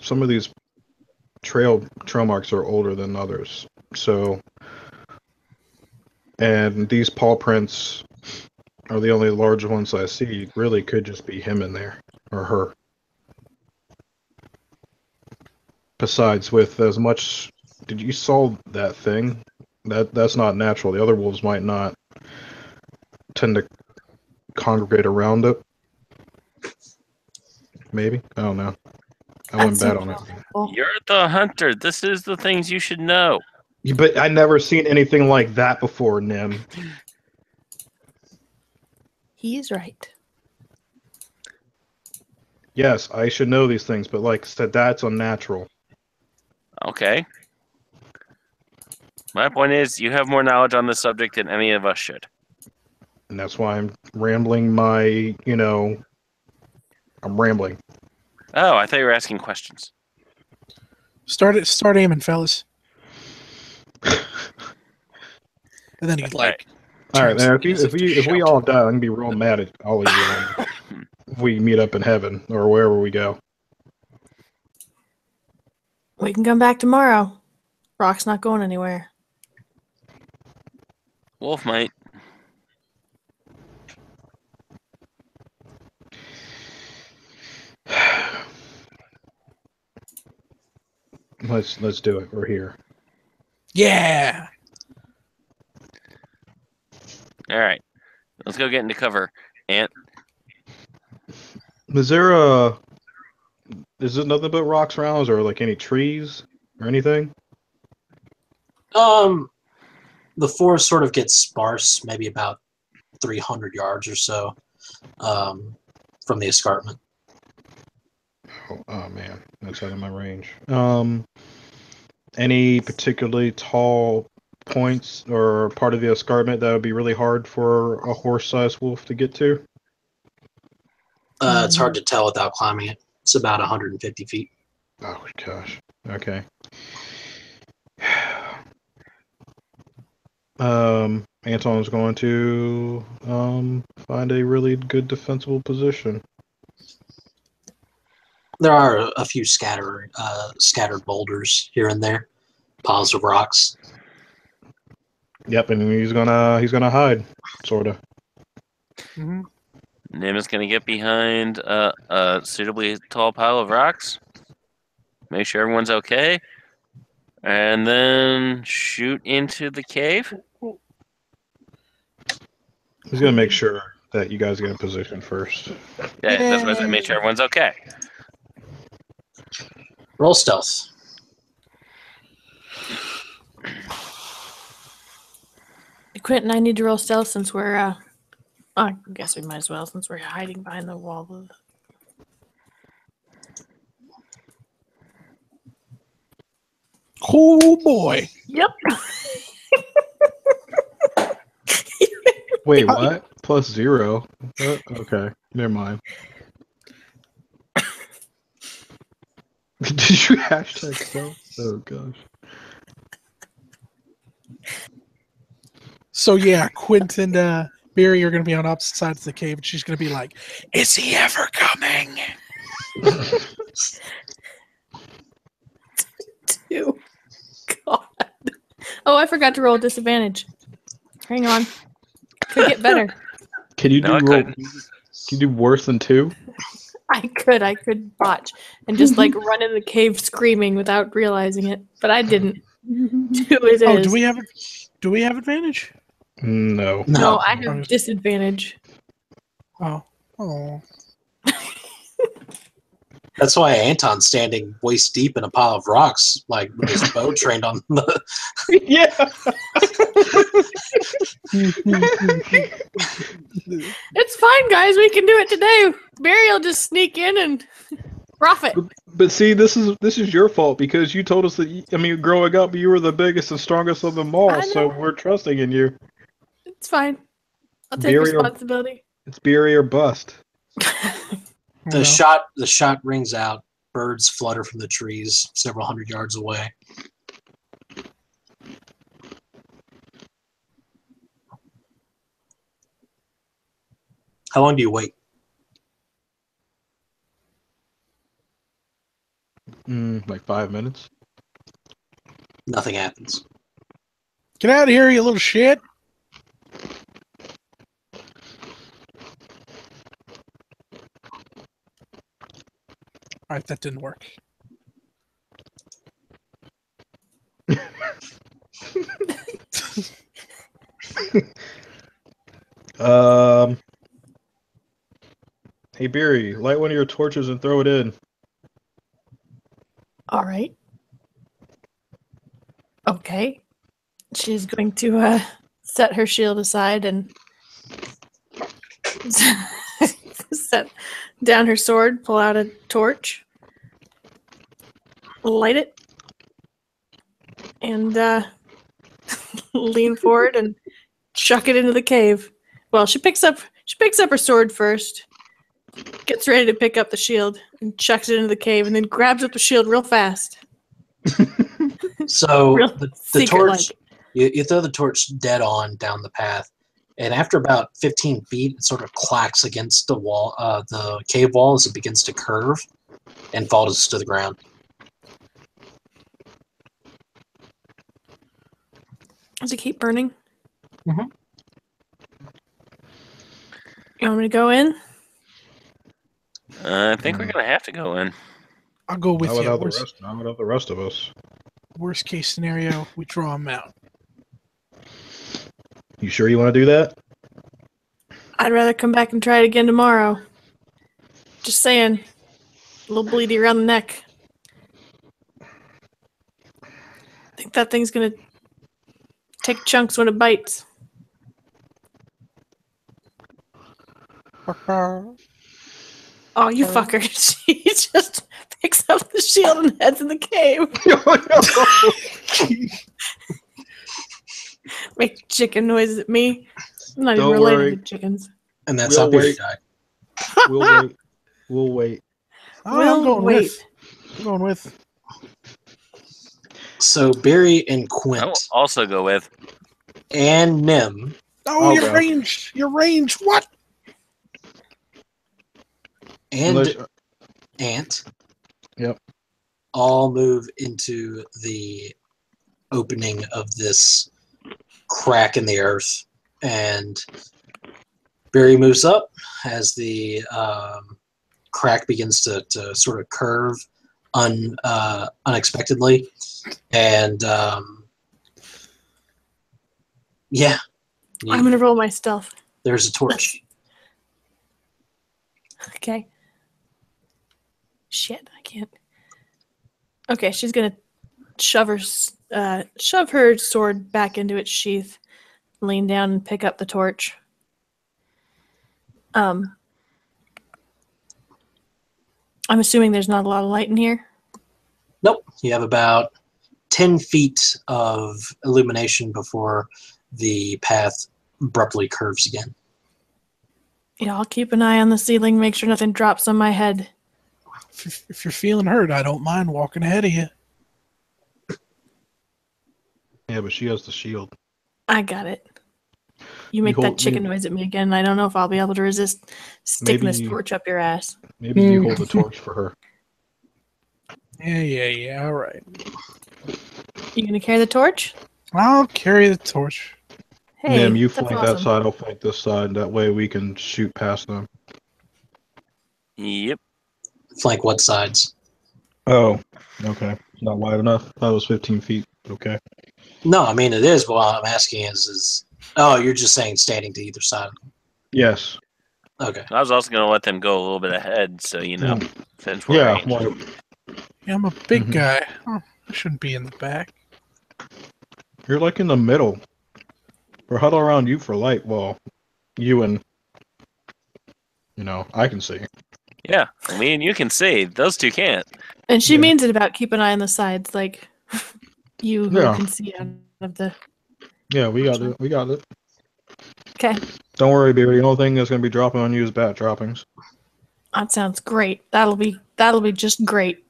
some of these trail marks are older than others. So, and these paw prints are the only large ones I see. It really could just be him in there or her. Besides, with as much, did you saw that thing? That's not natural. The other wolves might not tend to congregate around it. Maybe, I don't know. I wouldn't bet on it. You're the hunter. This is the things you should know. But I never seen anything like that before, Nim. He is right. Yes, I should know these things, but like I said, that's unnatural. Okay. My point is, you have more knowledge on this subject than any of us should. And that's why I'm rambling I'm rambling. Oh, I thought you were asking questions. Start aiming, fellas. And then he'd like. All right, man. turns If we shout. all die, I'm gonna be real mad at all of you if we meet up in heaven or wherever we go. We can come back tomorrow. Rock's not going anywhere. Wolf might. Let's do it. We're here. Yeah. All right. Let's go get into cover. Ant. Is it nothing but rocks around, or like any trees or anything? The forest sort of gets sparse, maybe about 300 yards or so from the escarpment. Oh man, that's out of my range. Any particularly tall points or part of the escarpment that would be really hard for a horse-sized wolf to get to? It's hard to tell without climbing it. It's about 150 feet. Oh gosh. Okay. Anton's going to find a really good defensible position. There are a few scattered boulders here and there, piles of rocks. Yep, and he's gonna hide, sorta. Mm-hmm. Nim is going to get behind a suitably tall pile of rocks. Make sure everyone's okay. And then shoot into the cave. He's gonna make sure that you guys get in position first. Yeah, that's why I said make sure everyone's okay. Roll stealth. Quint and I need to roll stealth since we're I guess we might as well since we're hiding behind the wall of... Oh boy. Yep. Wait, what? +0? Okay, never mind. Did you hashtag stealth? Oh gosh. So yeah, Quint and Biri are going to be on opposite sides of the cave, and she's going to be like, "Is he ever coming?" Two. God. Oh, I forgot to roll disadvantage. Hang on. Could get better. Can you No, I do couldn't. Can you do worse than 2? I could botch and just like run in the cave screaming without realizing it, but I didn't. 2 it Oh, is. do we have advantage? No. No, I have disadvantage. Oh. That's why Anton's standing waist deep in a pile of rocks, like with his bow trained on the. Yeah. It's fine, guys. We can do it today. Barry will just sneak in and rough it. But see, this is your fault because you told us that. Growing up, you were the biggest and strongest of them all, so we're trusting in you. It's fine. I'll take responsibility. It's Biri or bust. The shot rings out. Birds flutter from the trees several hundred yards away. How long do you wait? Like 5 minutes. Nothing happens. Get out of here, you little shit! Alright, that didn't work. Hey, Biri, light one of your torches and throw it in. All right. Okay. She's going to set her shield aside and set down her sword, pull out a torch, light it, and lean forward and chuck it into the cave. Well, she picks up her sword first, gets ready to pick up the shield, and chucks it into the cave, and then grabs up the shield real fast. So Real the secret-like. torch, you throw the torch dead on down the path, and after about 15 feet, it sort of clacks against the wall, the cave wall, as it begins to curve and falls to the ground. Does it keep burning? Mhm. You want me to go in? I think we're gonna have to go in. I'll go with Not you. without the rest. Not without the rest of us. Worst case scenario, we draw them out. You sure you want to do that? I'd rather come back and try it again tomorrow. Just saying. A little bleedy around the neck. I think that thing's gonna take chunks when it bites. Oh, you fucker. She just picks up the shield and heads in the cave. Make chicken noises at me. I'm not even Don't related worry. to chickens. And that's We'll how Biri wait. died. We'll wait. We'll wait. Oh, We'll I'm going wait. with. I'm going with. So Biri and I will Quint also go with. and Nim Oh, I'll your go. range! Your range! What? and Unless- Ant Yep. all move into the opening of this crack in the earth, and Biri moves up as the crack begins to sort of curve unexpectedly, and yeah, I'm gonna roll my stealth. there's a torch. Okay. Shit, I can't. Okay, she's gonna shove her sword back into its sheath, lean down and pick up the torch. I'm assuming there's not a lot of light in here. Nope, you have about 10 feet of illumination before the path abruptly curves again. Yeah, I'll keep an eye on the ceiling, make sure nothing drops on my head. If you're feeling hurt, I don't mind walking ahead of you. Yeah, but she has the shield. I got it. You make that hold- chicken maybe- noise at me again. I don't know if I'll be able to resist sticking this Maybe- torch up your ass. Maybe you hold the torch for her. Yeah. All right. You gonna carry the torch? I'll carry the torch. Hey, Nim, you that's flank awesome. that side, I'll flank this side. That way we can shoot past them. Yep. Flank what sides? Oh, okay. Not wide enough. That was 15 feet. Okay. No, I mean it is, but what I'm asking is oh, you're just saying standing to either side. Yes. Okay. I was also gonna let them go a little bit ahead, so since we're Yeah. range. Well, Yeah, I'm a big Mhm. guy. Oh, I shouldn't be in the back. you're like in the middle. We're huddle around you for light. Well, you and I can see. Yeah, me and you can see. Those two can't. And she Yeah. means it about keep an eye on the sides, like you who Yeah. can see out of the. Yeah, we got it. We got it. Okay, Don't worry, Beer. The only thing that's gonna be dropping on you is bat droppings. that sounds great. That'll be just great.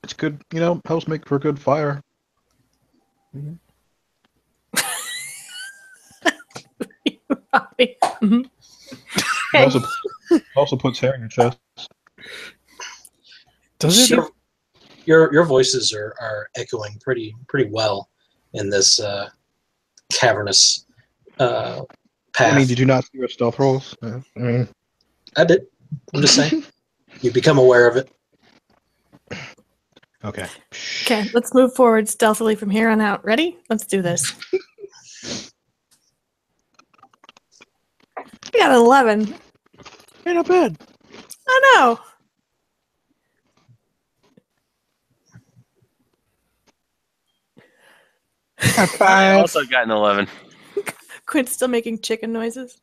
It's good. Helps make for good fire. Robbie. Mhm. It Okay. also puts hair in your chest. Does it? She- your voices are echoing pretty well in this cavernous path. I mean, did you not see your stealth rolls? I did. I'm just saying. You become aware of it. Okay. Okay, let's move forward stealthily from here on out. Ready? Let's do this. We got an 11. Ain't not bad. I know. I also got an 11. Quint's still making chicken noises.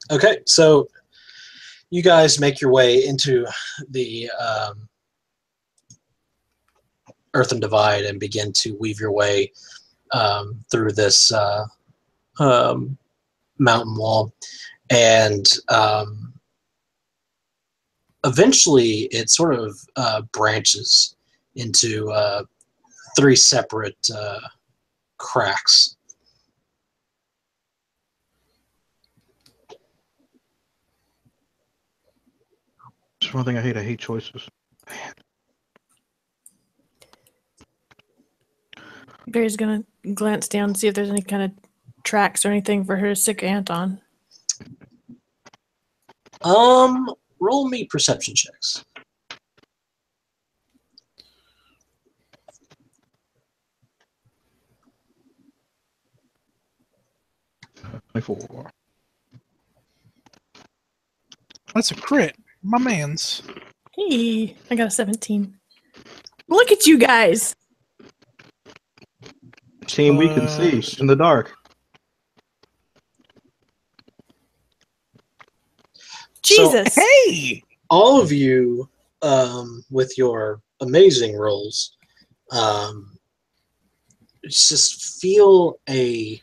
Okay, so you guys make your way into the Earthen Divide and begin to weave your way through this mountain wall. And eventually it sort of branches into 3 separate cracks. Just one thing I hate choices. Man. Barry's gonna glance down and see if there's any kind of tracks or anything for her sick Anton. Roll me perception checks. 24. That's a crit. My man's. Hey, I got a 17. Look at you guys. Team we can see in the dark. Jesus. So, Hey! all of you, with your amazing rolls, just feel a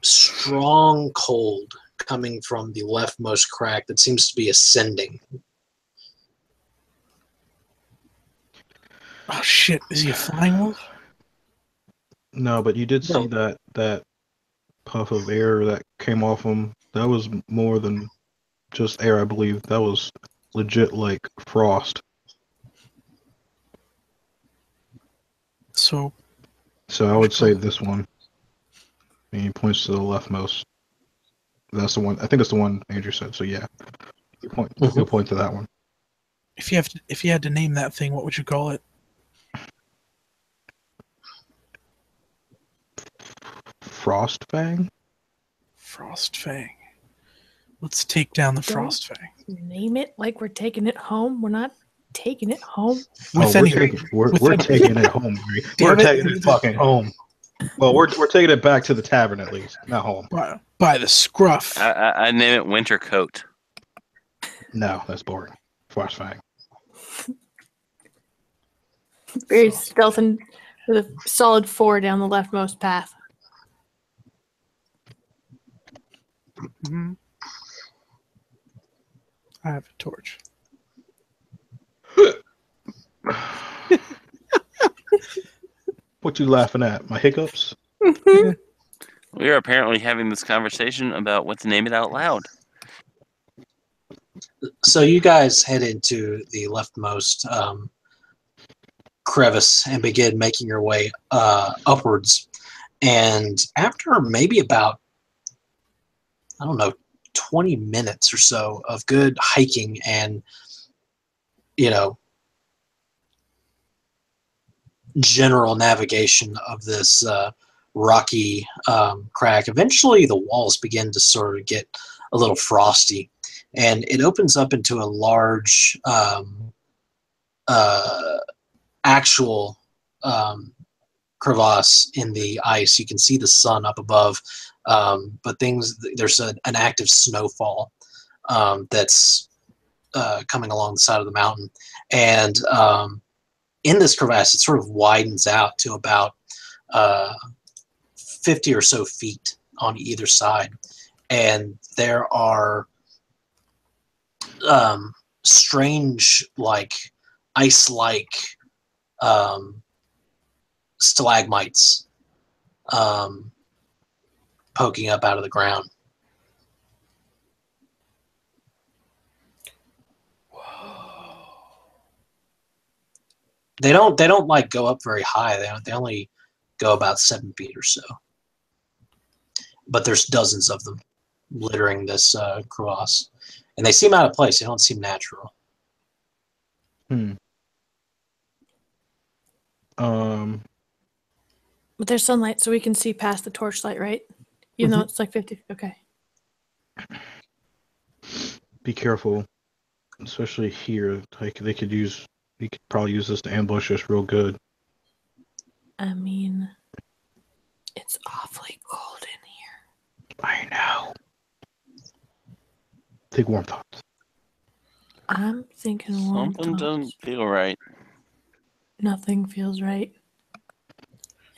strong cold coming from the leftmost crack that seems to be ascending. Oh shit! Is he a flying wolf? No, but you did see that puff of air that came off him. That was more than just air, I believe. That was legit like frost. So I would say this one. And he points to the leftmost. That's the one. I think that's the one Andrew said. So yeah, you point. You'll point to that one. if you had to name that thing, what would you call it? Frostfang? Frostfang. Let's take down the Frostfang. Name it like we're taking it home. We're not taking it home. With we're any taking, we're, with we're any- taking it home. Biri. Damn We're it. taking it fucking home. Well, we're taking it back to the tavern at least, not home. by the scruff. I name it Winter Coat. No, that's boring. Frostfang. Very stealthing with a solid 4 down the leftmost path. Mhm. I have a torch. What you laughing at? My hiccups? We are apparently having this conversation about what to name it out loud. So you guys head into the leftmost crevice and begin making your way upwards. And after maybe about, 20 minutes or so of good hiking and, general navigation of this rocky crack, eventually the walls begin to sort of get a little frosty, and it opens up into a large actual crevasse in the ice. You can see the sun up above, but there's an active snowfall that's coming along the side of the mountain, and in this crevasse it sort of widens out to about 50 or so feet on either side, and there are strange, like ice-like stalagmites poking up out of the ground. They don't like go up very high. They only go about 7 feet or so. But there's dozens of them littering this crevasse, and they seem out of place. They don't seem natural. But there's sunlight, so we can see past the torchlight, right? Even though it's like 50. Okay. Be careful, especially here. Like they could probably use this to ambush us real good. I mean, it's awfully cold in here. I know. Take warm thoughts. I'm thinking warm Something thoughts. doesn't feel right. Nothing feels right.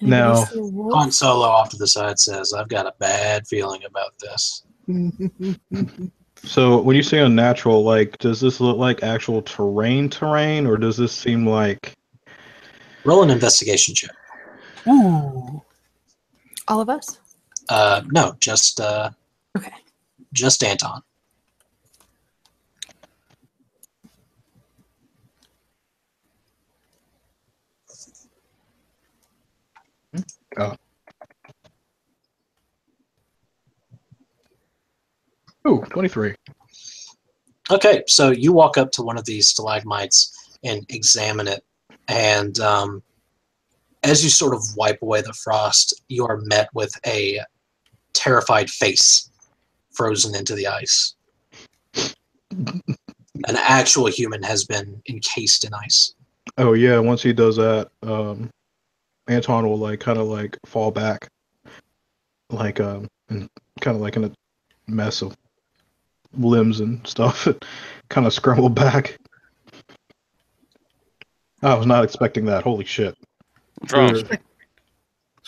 Now- Anybody see a wolf? Han Solo off to the side says, "I've got a bad feeling about this." So when you say unnatural, like, does this look like actual terrain, or does this seem like... Roll an investigation check. Ooh. All of us? No, just Okay. just Anton. Ooh, 23. Okay, so you walk up to one of these stalagmites and examine it, and as you sort of wipe away the frost, you are met with a terrified face frozen into the ice. An actual human has been encased in ice. Oh yeah, once he does that, Anton will like kind of like fall back, like and kind of like in a mess of limbs and stuff, and kind of scramble back. I was not expecting that. Holy shit! What's wrong?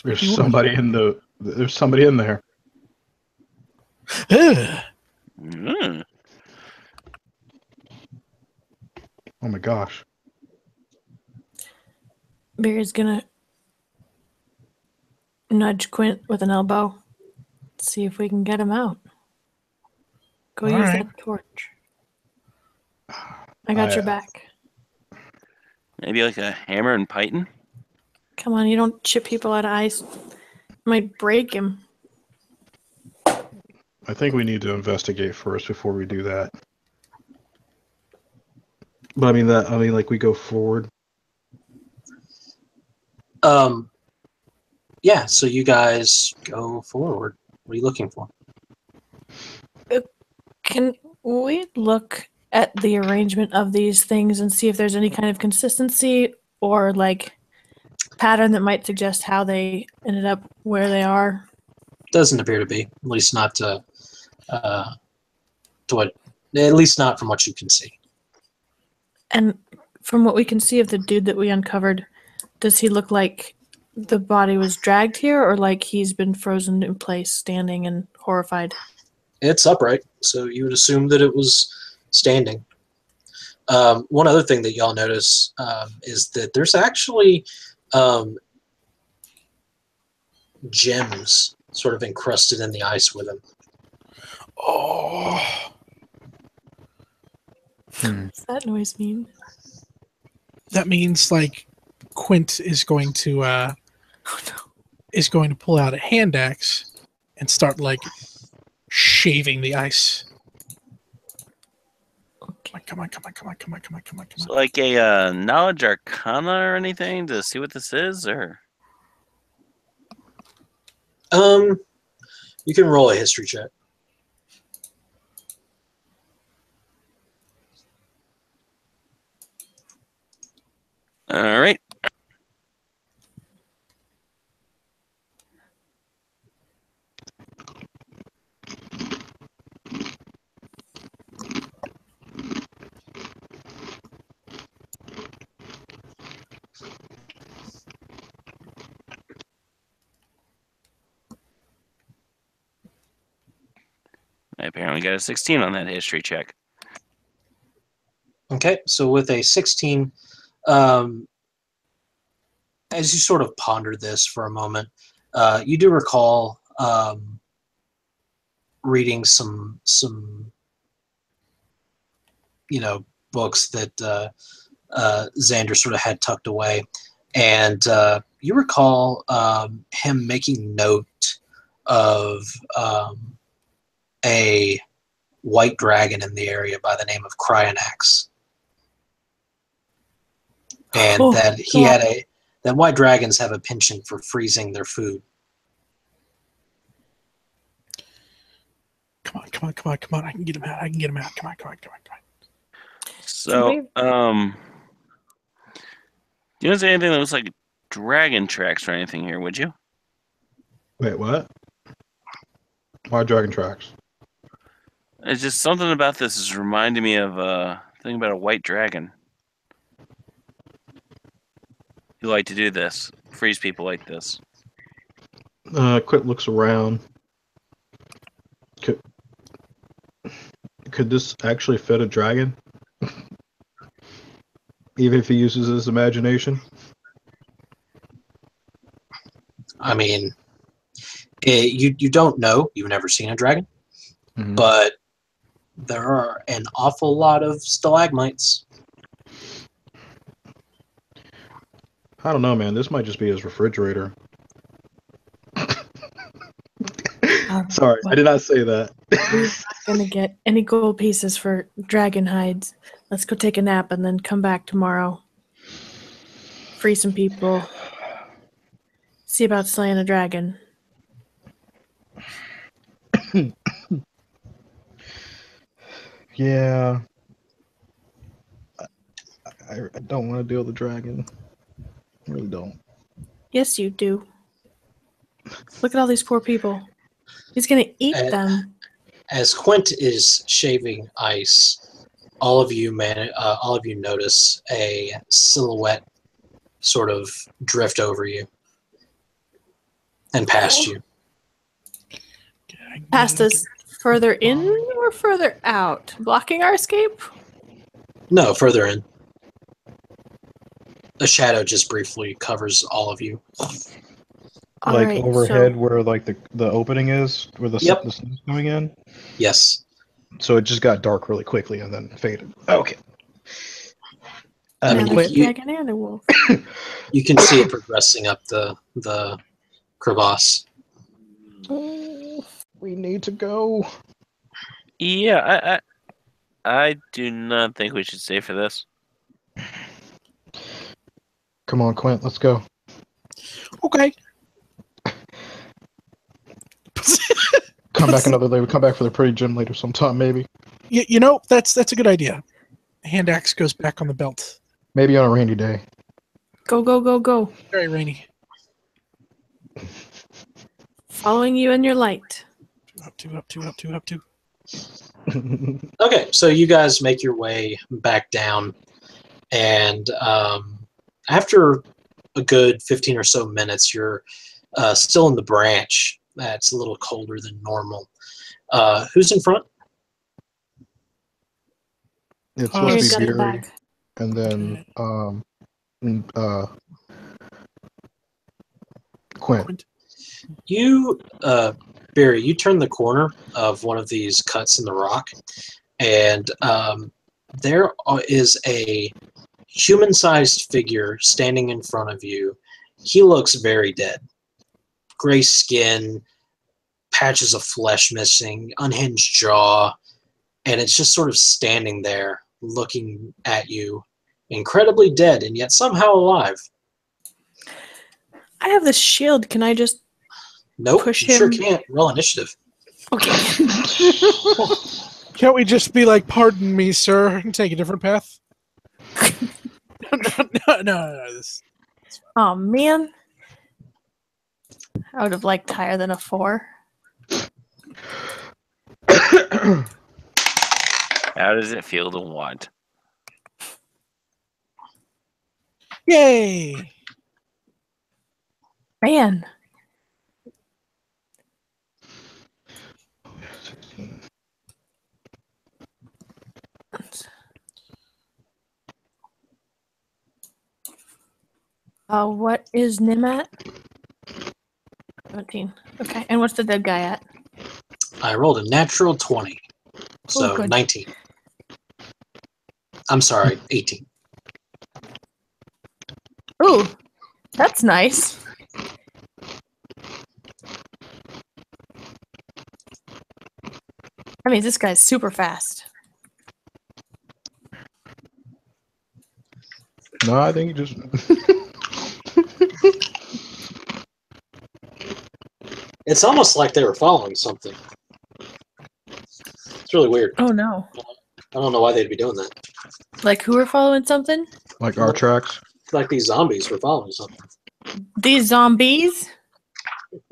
There's somebody in the. There's somebody in there. Mm. Oh my gosh! Biri's gonna nudge Quint with an elbow. See if we can get him out. Go All use right. that torch. I got your back. Maybe like a hammer and python? Come on, you don't chip people out of ice. Might break him. I think we need to investigate first before we do that. But I mean like we go forward. Yeah, so you guys go forward. What are you looking for? Can we look at the arrangement of these things and see if there's any kind of consistency or like pattern that might suggest how they ended up where they are? Doesn't appear to be, at least not to what, at least not from what you can see. And from what we can see of the dude that we uncovered, does he look like the body was dragged here or like he's been frozen in place, standing and horrified? It's upright, so you would assume that it was standing. One other thing that y'all notice is that there's actually gems sort of encrusted in the ice with him. Oh. What's that noise mean? That means like Quint is going to pull out a hand axe and start like shaving the ice. Okay. Come on. So like a knowledge arcana or anything to see what this is, or You can roll a history check. all right. I apparently got a 16 on that history check. Okay, so with a 16, as you sort of ponder this for a moment, you do recall reading some books that Xander sort of had tucked away, and you recall him making note of a white dragon in the area by the name of Cryonax, and that he had that white dragons have a penchant for freezing their food. Come on. I can get him out. Come on. So, you don't say anything that looks like dragon tracks or anything here, would you? Wait, what? Why dragon tracks? It's just something about this is reminding me of a thing about a white dragon. You like to do this. Freeze people like this. Quint looks around. Could this actually fit a dragon? Even if he uses his imagination? I mean, you don't know. You've never seen a dragon. Mm-hmm. But there are an awful lot of stalagmites. I don't know, man. This might just be his refrigerator. Sorry, I did not say that. We're not gonna get any gold pieces for dragon hides. Let's go take a nap and then come back tomorrow. Free some people. See about slaying a dragon. Yeah. I don't want to deal with the dragon. I really don't. Yes, you do. Look at all these poor people. He's gonna eat them. As Quint is shaving ice, all of you notice a silhouette sort of drift over you and past you. Past us, further in or further out? Blocking our escape? No, further in. A shadow just briefly covers all of you. Like overhead where like the opening is, where the sun's coming in? Yes. So it just got dark really quickly and then faded. Okay. I mean, dragon and a wolf. You can see it progressing up the crevasse. Oh, we need to go. Yeah, I do not think we should stay for this. Come on, Quint, let's go. Okay. Come back another day. We come back for the pretty gym later sometime, maybe. You know, that's a good idea. Hand axe goes back on the belt. Maybe on a rainy day. Go. Very rainy. Following you in your light. Up to. Okay, so you guys make your way back down, and after a good 15 or so minutes, you're still in the branch. That's a little colder than normal. Who's in front? It's supposed to be Biri, back. and then Quint. You, Biri, you turn the corner of one of these cuts in the rock, and there is a human-sized figure standing in front of you. He looks very dead. Gray skin, patches of flesh missing, unhinged jaw, and it's just sort of standing there looking at you, incredibly dead and yet somehow alive. I have this shield. Can I just push him? Sure can't. Roll initiative. Okay. Can't we just be like, pardon me, sir, and take a different path? No. Oh, man. I would have liked higher than a 4. How does it feel to want? Yay! Man. What is Nim at? 17. Okay, and what's the dead guy at? I rolled a natural 20. So good. 19. I'm sorry, 18. Ooh, that's nice. I mean, this guy's super fast. No, I think you just. It's almost like they were following something. It's really weird. Oh no. I don't know why they'd be doing that. Like who are following something? Like our tracks. Like these zombies were following something. These zombies?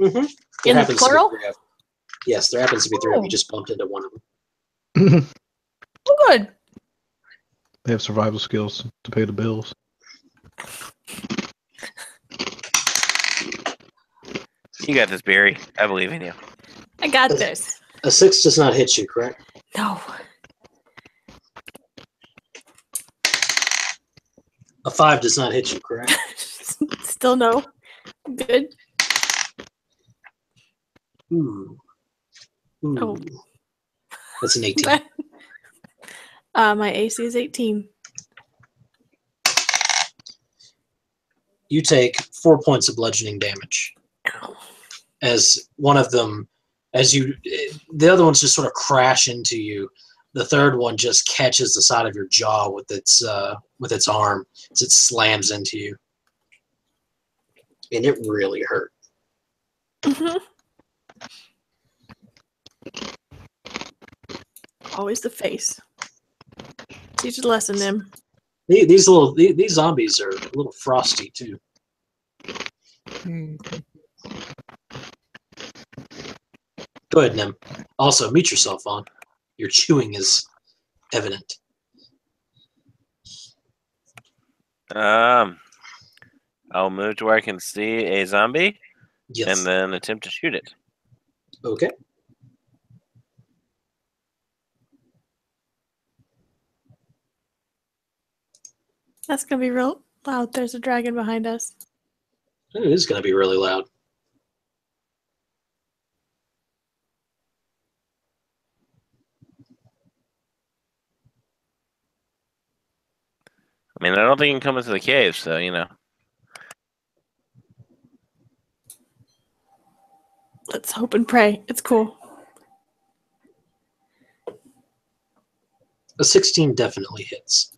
Mm-hmm. In the plural? Yes, there happens to be 3 of Oh. you. Just bumped into one of them. Oh, good. They have survival skills to pay the bills. You got this, Biri. I believe in you. I got this. A 6 does not hit you, correct? No. A 5 does not hit you, correct? Still no. Good. Ooh. Ooh. Oh. That's an 18. My AC is 18. You take 4 points of bludgeoning damage. Ow. As one of them, the other ones just sort of crash into you. The third one just catches the side of your jaw with its arm as it slams into you, and it really hurt. Mm-hmm. Always the face. Teach a lesson, them. These zombies are a little frosty too. Go ahead, Nim. Also, mute yourself on. Your chewing is evident. I'll move to where I can see a zombie Yes. and then attempt to shoot it. Okay. That's gonna be real loud. There's a dragon behind us. It is going to be really loud. I mean, I don't think you can come into the cave, so, you know. Let's hope and pray. It's cool. A 16 definitely hits.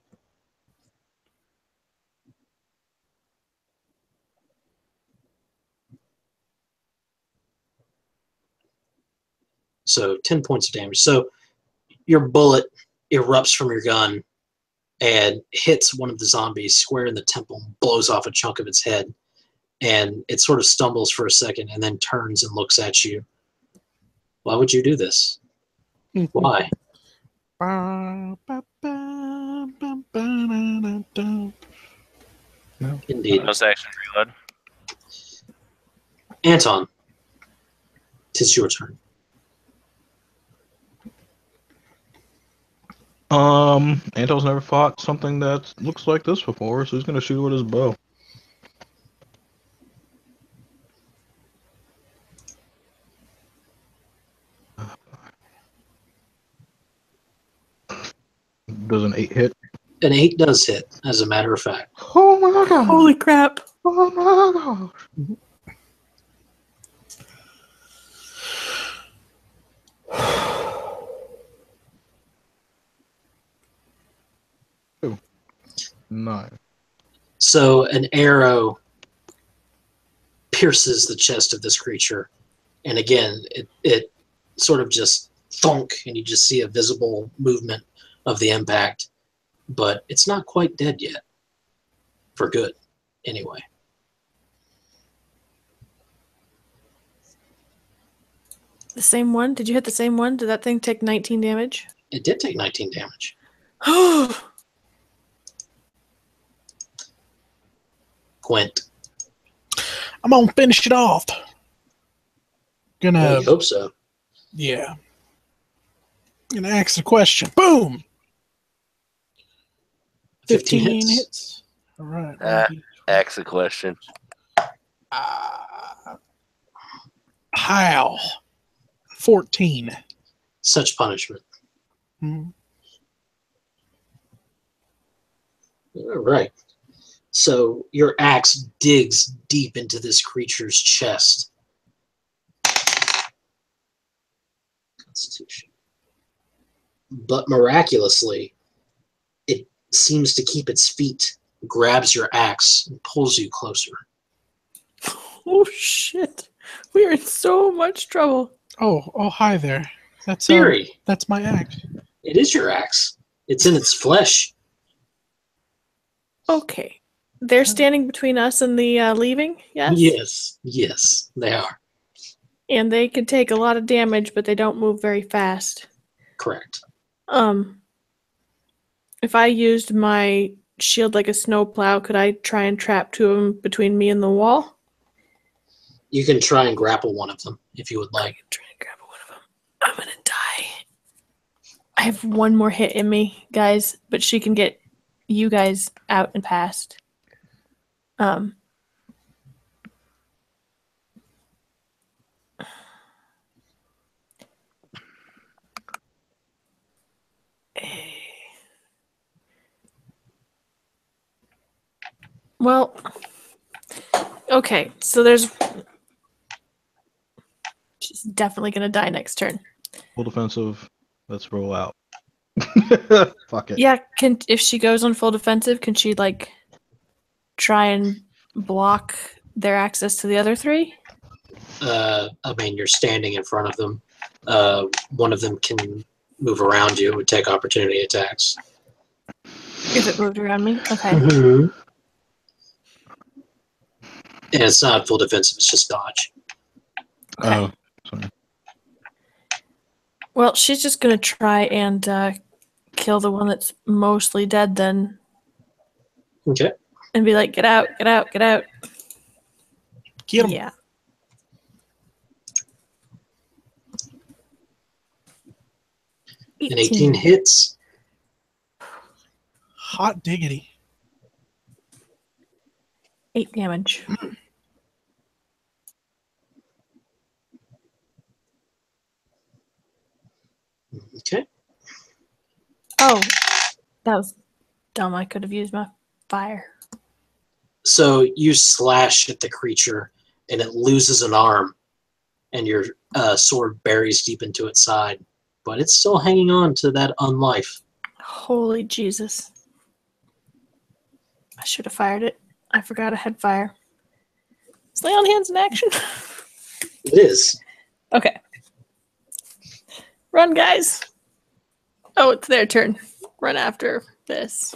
So 10 points of damage. So your bullet erupts from your gun and hits one of the zombies square in the temple, blows off a chunk of its head, and it sort of stumbles for a second and then turns and looks at you. Why would you do this? Why? Indeed. Bonus action reload. Anton, 'tis your turn. Anton's never fought something that looks like this before, so he's gonna shoot with his bow. Does an 8 hit? An 8 does hit, as a matter of fact. Oh my god! Holy crap. Oh my gosh! Two. 9. So an arrow pierces the chest of this creature, and again, it sort of just thunk, and you just see a visible movement of the impact, but it's not quite dead yet. For good, anyway. The same one? Did you hit the same one? Did that thing take 19 damage? It did take 19 damage. Quint. I'm gonna finish it off. I hope so. Yeah. Gonna ask the question. Boom. 15 hits. All right. Ask the question. How? 14. Such punishment. Hmm. All right. So your axe digs deep into this creature's chest. Constitution. But miraculously, it seems to keep its feet, grabs your axe, and pulls you closer. Oh shit! We are in so much trouble. Oh, hi there. That's Biri, that's my axe. it is your axe. It's in its flesh. Okay, they're standing between us and the leaving. Yes. Yes, they are. And they can take a lot of damage, but they don't move very fast. Correct. If I used my shield like a snowplow, could I try and trap two of them between me and the wall? You can try and grapple one of them if you would like. Try and grab one of them. I'm gonna die. I have one more hit in me, guys, but she can get you guys out and past. Well, okay, so she's definitely gonna die next turn. Full defensive. Let's roll out. Fuck it. Yeah, if she goes on full defensive, can she like try and block their access to the other three? I mean, you're standing in front of them. One of them can move around you. It would take opportunity attacks. If it moved around me? Okay. Mm-hmm. And it's not full defensive, it's just dodge. Okay. Oh, sorry. Well, she's just gonna try and kill the one that's mostly dead then. Okay. And be like, get out, get out, get out. Get 'em. Yeah. An 18 hits. Hot diggity. 8 damage. Okay. Oh, that was dumb. I could have used my fire. So you slash at the creature, and it loses an arm, and your sword buries deep into its side. But it's still hanging on to that unlife. Holy Jesus. I should have fired it. I forgot I had fire. Is lay on hands in action? It is. Okay. Run, guys. Oh, it's their turn. Run after this.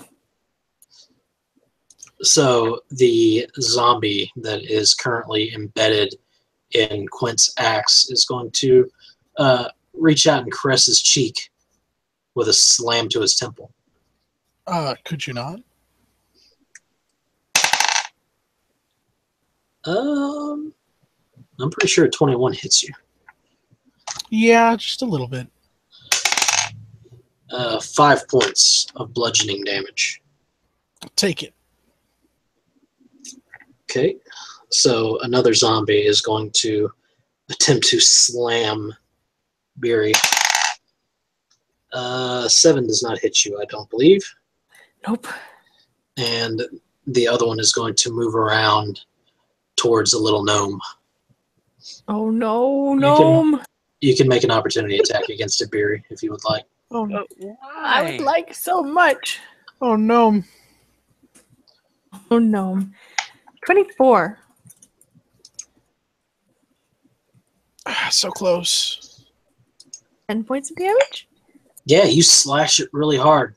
So the zombie that is currently embedded in Quint's axe is going to reach out and caress his cheek with a slam to his temple. Could you not? I'm pretty sure 21 hits you. Yeah, just a little bit. 5 points of bludgeoning damage. Take it. Okay, so another zombie is going to attempt to slam Biri. 7 does not hit you, I don't believe. Nope. And the other one is going to move around towards a little gnome. Oh, no, gnome. You can make an opportunity attack against it, Biri, if you would like. Oh no. I would like so much. Oh no. Oh, gnome. 24. So close. 10 points of damage? Yeah, you slash it really hard,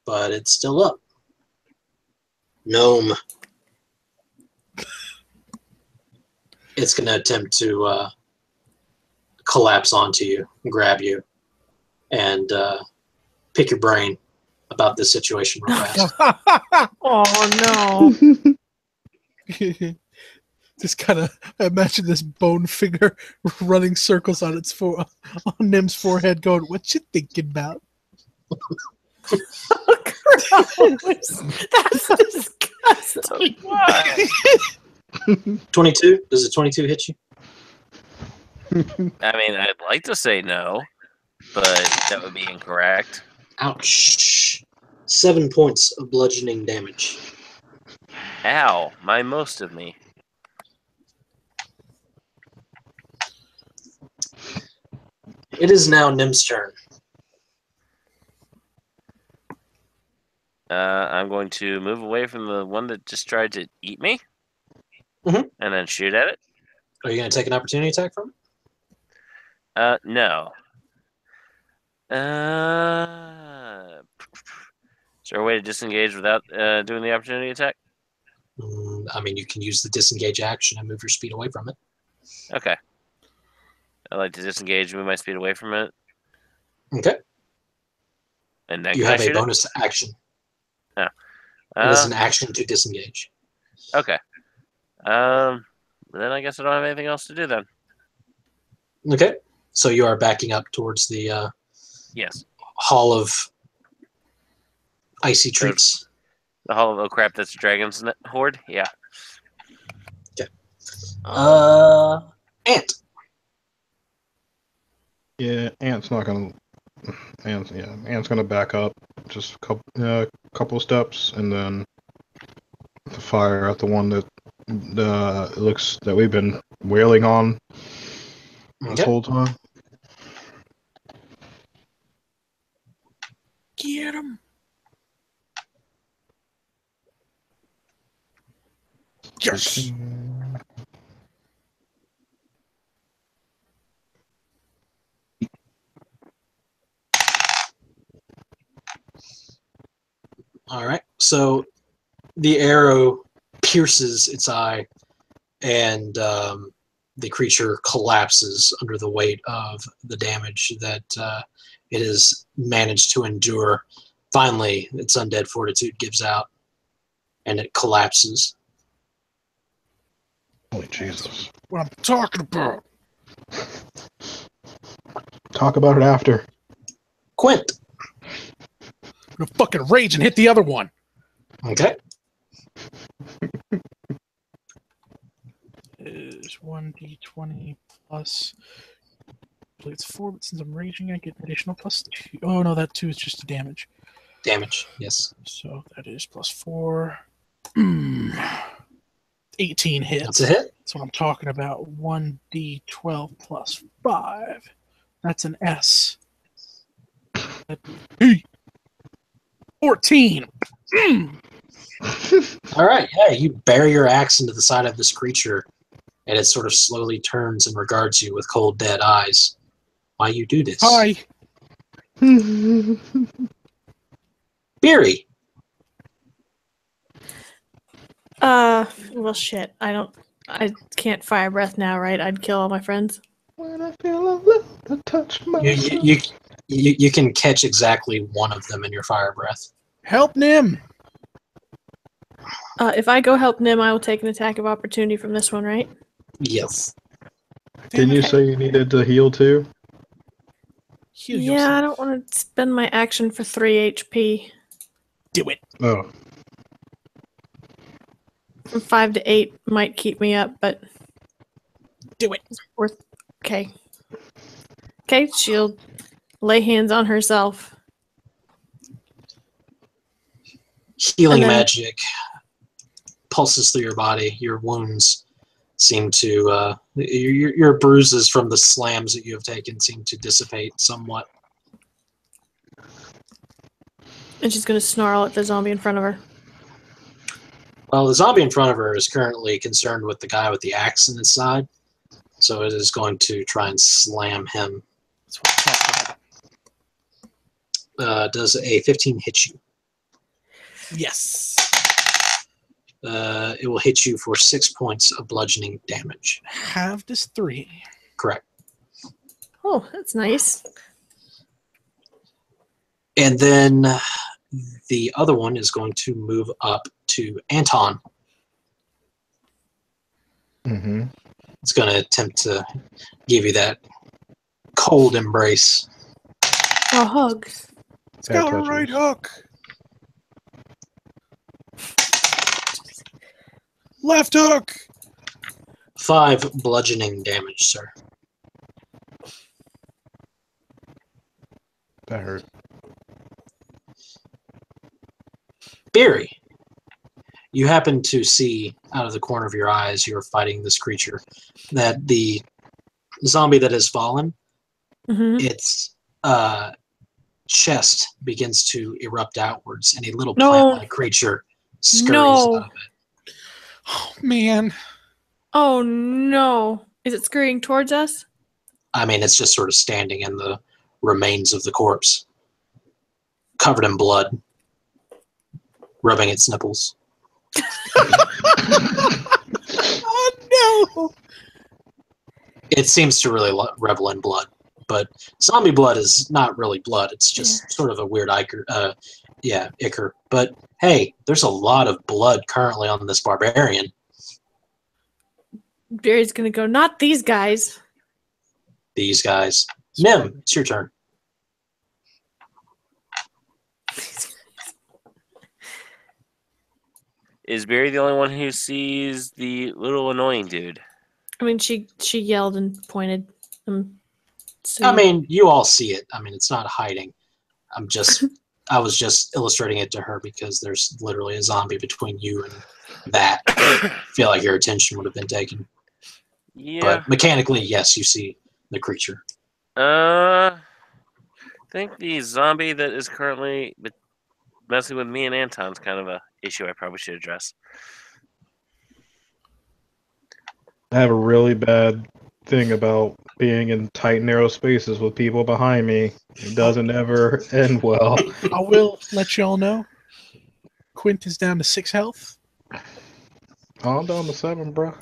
but it's still up. Gnome. It's going to attempt to collapse onto you, grab you, and pick your brain about this situation real fast. Oh, no. Just kind of imagine this bone finger running circles on on Nim's forehead, going, "What you thinking about?" Gross. That's disgusting. 22? Does a 22 hit you? I mean, I'd like to say no, but that would be incorrect. Ouch. 7 points of bludgeoning damage. Ow, my most of me. It is now Nim's turn. I'm going to move away from the one that just tried to eat me, Mhm. and then shoot at it. Are you going to take an opportunity attack from it? No. Is there a way to disengage without doing the opportunity attack? I mean, you can use the disengage action and move your speed away from it. Okay. I'd like to disengage and move my speed away from it. Okay. And then You can I have a shoot bonus action. it? It is an action to disengage. Okay. Then I guess I don't have anything else to do then. Okay. So you are backing up towards the Yes. Hall of Icy Treats. The Hall of Oh crap, that's a dragon's horde? Yeah. Ant. Yeah, Ant's not gonna. Ant's gonna back up just a couple steps, and then fire at the one that looks that we've been wailing on this Okay. whole time. Get him. Yes. All right. So the arrow pierces its eye, and the creature collapses under the weight of the damage that it has managed to endure. Finally, its undead fortitude gives out, and it collapses. Holy Jesus! What I'm talking about. Talk about it after. Quint. I'm gonna fucking rage and hit the other one. Okay. Is 1d20 plus. I believe it's 4, but since I'm raging, I get an additional plus 2. Oh no, that 2 is just the damage. Damage. Yes. So that is plus 4. 18 hits. That's a hit. That's what I'm talking about. 1d12 plus 5. That's an S. 14. All right. Yeah, you bury your axe into the side of this creature, and it sort of slowly turns and regards you with cold, dead eyes. Why you do this? Hi. Biri. Well, shit. I can't fire breath now, right? I'd kill all my friends. When I feel a little touch my You can catch exactly one of them in your fire breath. Help Nim. If I go help Nim, I will take an attack of opportunity from this one, right? Yes. Didn't you Okay. say you needed to heal too? Heal Yeah, yourself. I don't want to spend my action for 3 HP. Do it. Oh, From 5 to 8 might keep me up, but Do it. it's worth. Okay. Okay, she'll lay hands on herself. Healing And then- magic pulses through your body. Your wounds seem to, your bruises from the slams that you have taken seem to dissipate somewhat. And she's going to snarl at the zombie in front of her. Well, the zombie in front of her is currently concerned with the guy with the axe in his side, so it is going to try and slam him. That's what I'm talking about. Does a 15 hit you? Yes. It will hit you for 6 points of bludgeoning damage. Halved is 3. Correct. Oh, that's nice. And then the other one is going to move up to Anton. mm-hmm. It's going to attempt to give you that cold embrace. Oh, hugs. It's got a touches. right hook. Left hook. 5 bludgeoning damage, sir. That hurt. Biri, you happen to see out of the corner of your eyes, you're fighting this creature, that the zombie that has fallen, its chest begins to erupt outwards, and a little plant-like creature scurries out of it. Oh, man. Oh, no. Is it scurrying towards us? I mean, it's just sort of standing in the remains of the corpse, covered in blood, rubbing its nipples. Oh, no. It seems to really revel in blood, but zombie blood is not really blood. It's just sort of a weird ichor. Ichor. But hey, there's a lot of blood currently on this barbarian. Biri's gonna go, not these guys. These guys. Nim, it's your turn. Is Biri the only one who sees the little annoying dude? I mean, she yelled and pointed. So I mean, you all see it. I mean, it's not hiding. I was just illustrating it to her because there's literally a zombie between you and that. I feel like your attention would have been taken. Yeah. But mechanically, yes, you see the creature. I think the zombie that is currently messing with me and Anton's kind of a issue I probably should address. I have a really bad thing about being in tight, narrow spaces with people behind me. It doesn't ever end well. I will let y'all know. Quint is down to 6 health. Oh, I'm down to 7, bro.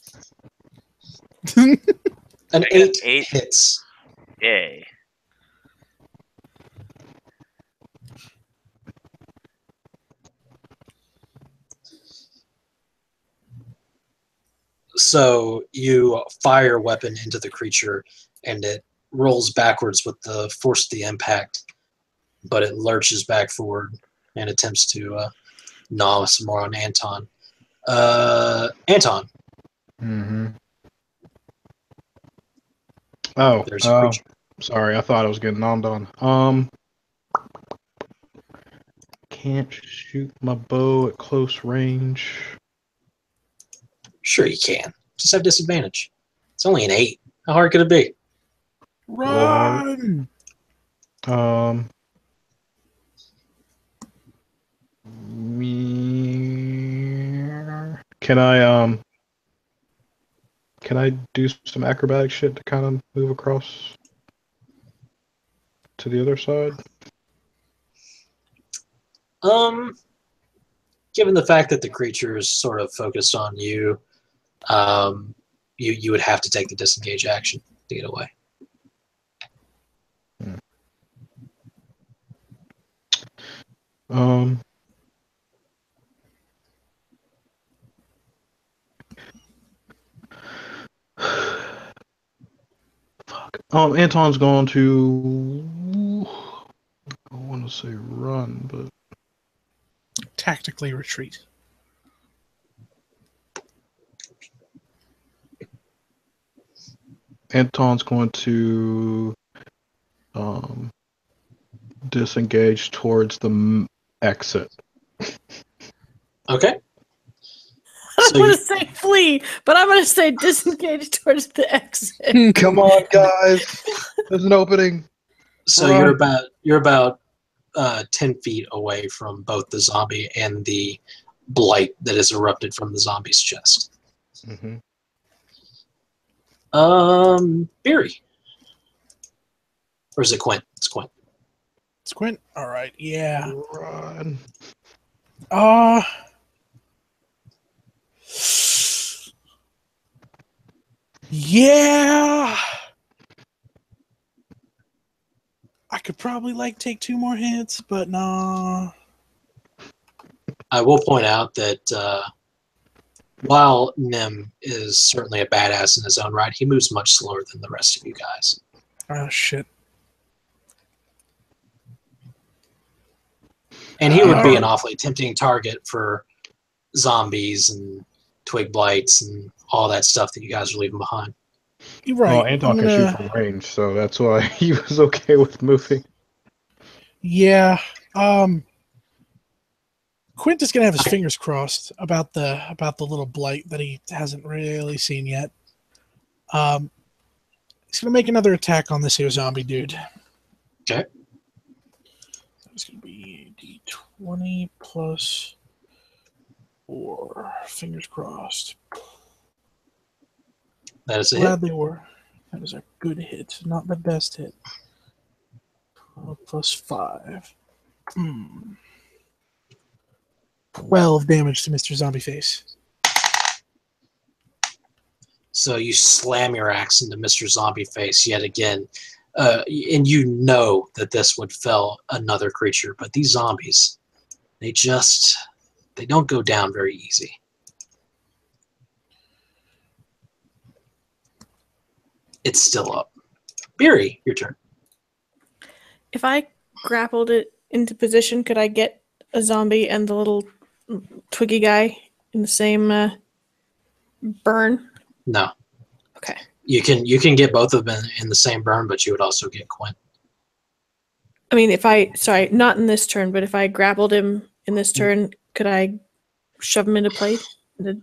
An I got 8 hits. Yay. So you fire a weapon into the creature, and it rolls backwards with the force of the impact, but it lurches back forward and attempts to gnaw some more on Anton. Anton. Mm-hmm. Oh, There's a creature. sorry, I thought I was getting nommed on. Can't shoot my bow at close range. Sure you can. Just have disadvantage. It's only an 8. How hard could it be? Run! Can I do some acrobatic shit to kind of move across to the other side? Given the fact that the creature is sort of focused on you, you would have to take the disengage action to get away. Fuck. Anton's going to. I want to say run, but Tactically retreat. Anton's going to disengage towards the exit. Okay. I'm going to say flee, but I'm going to say disengage towards the exit. Come on, guys! There's an opening. So you're about 10 feet away from both the zombie and the blight that has erupted from the zombie's chest. Mm-hmm. Biri. Or is it Quint? It's Quint. It's Quint? Alright, yeah. Run. Yeah! I could probably, take 2 more hits, but nah. I will point out that while Nim is certainly a badass in his own right, he moves much slower than the rest of you guys. Oh, shit. And he would be an awfully tempting target for zombies and twig blights and all that stuff that you guys are leaving behind. You're right. Well, Anton can shoot from range, so that's why he was okay with moving. Yeah. Quint is gonna have his fingers crossed about the little blight that he hasn't really seen yet. He's gonna make another attack on this here zombie dude. Okay. It's gonna be D20 plus 4. Fingers crossed. That is a hit. Glad they were. That is a good hit, not the best hit. Plus 5. 12 damage to Mr. Zombie Face. So you slam your axe into Mr. Zombie Face yet again. And you know that this would fell another creature, but these zombies, they don't go down very easy. It's still up. Biri, your turn. If I grappled it into position, could I get a zombie and the little twiggy guy in the same burn? No. Okay. You can get both of them in the same burn, but you would also get Quint. I mean, sorry, not in this turn, but if I grappled him in this turn, could I shove him into plate? Let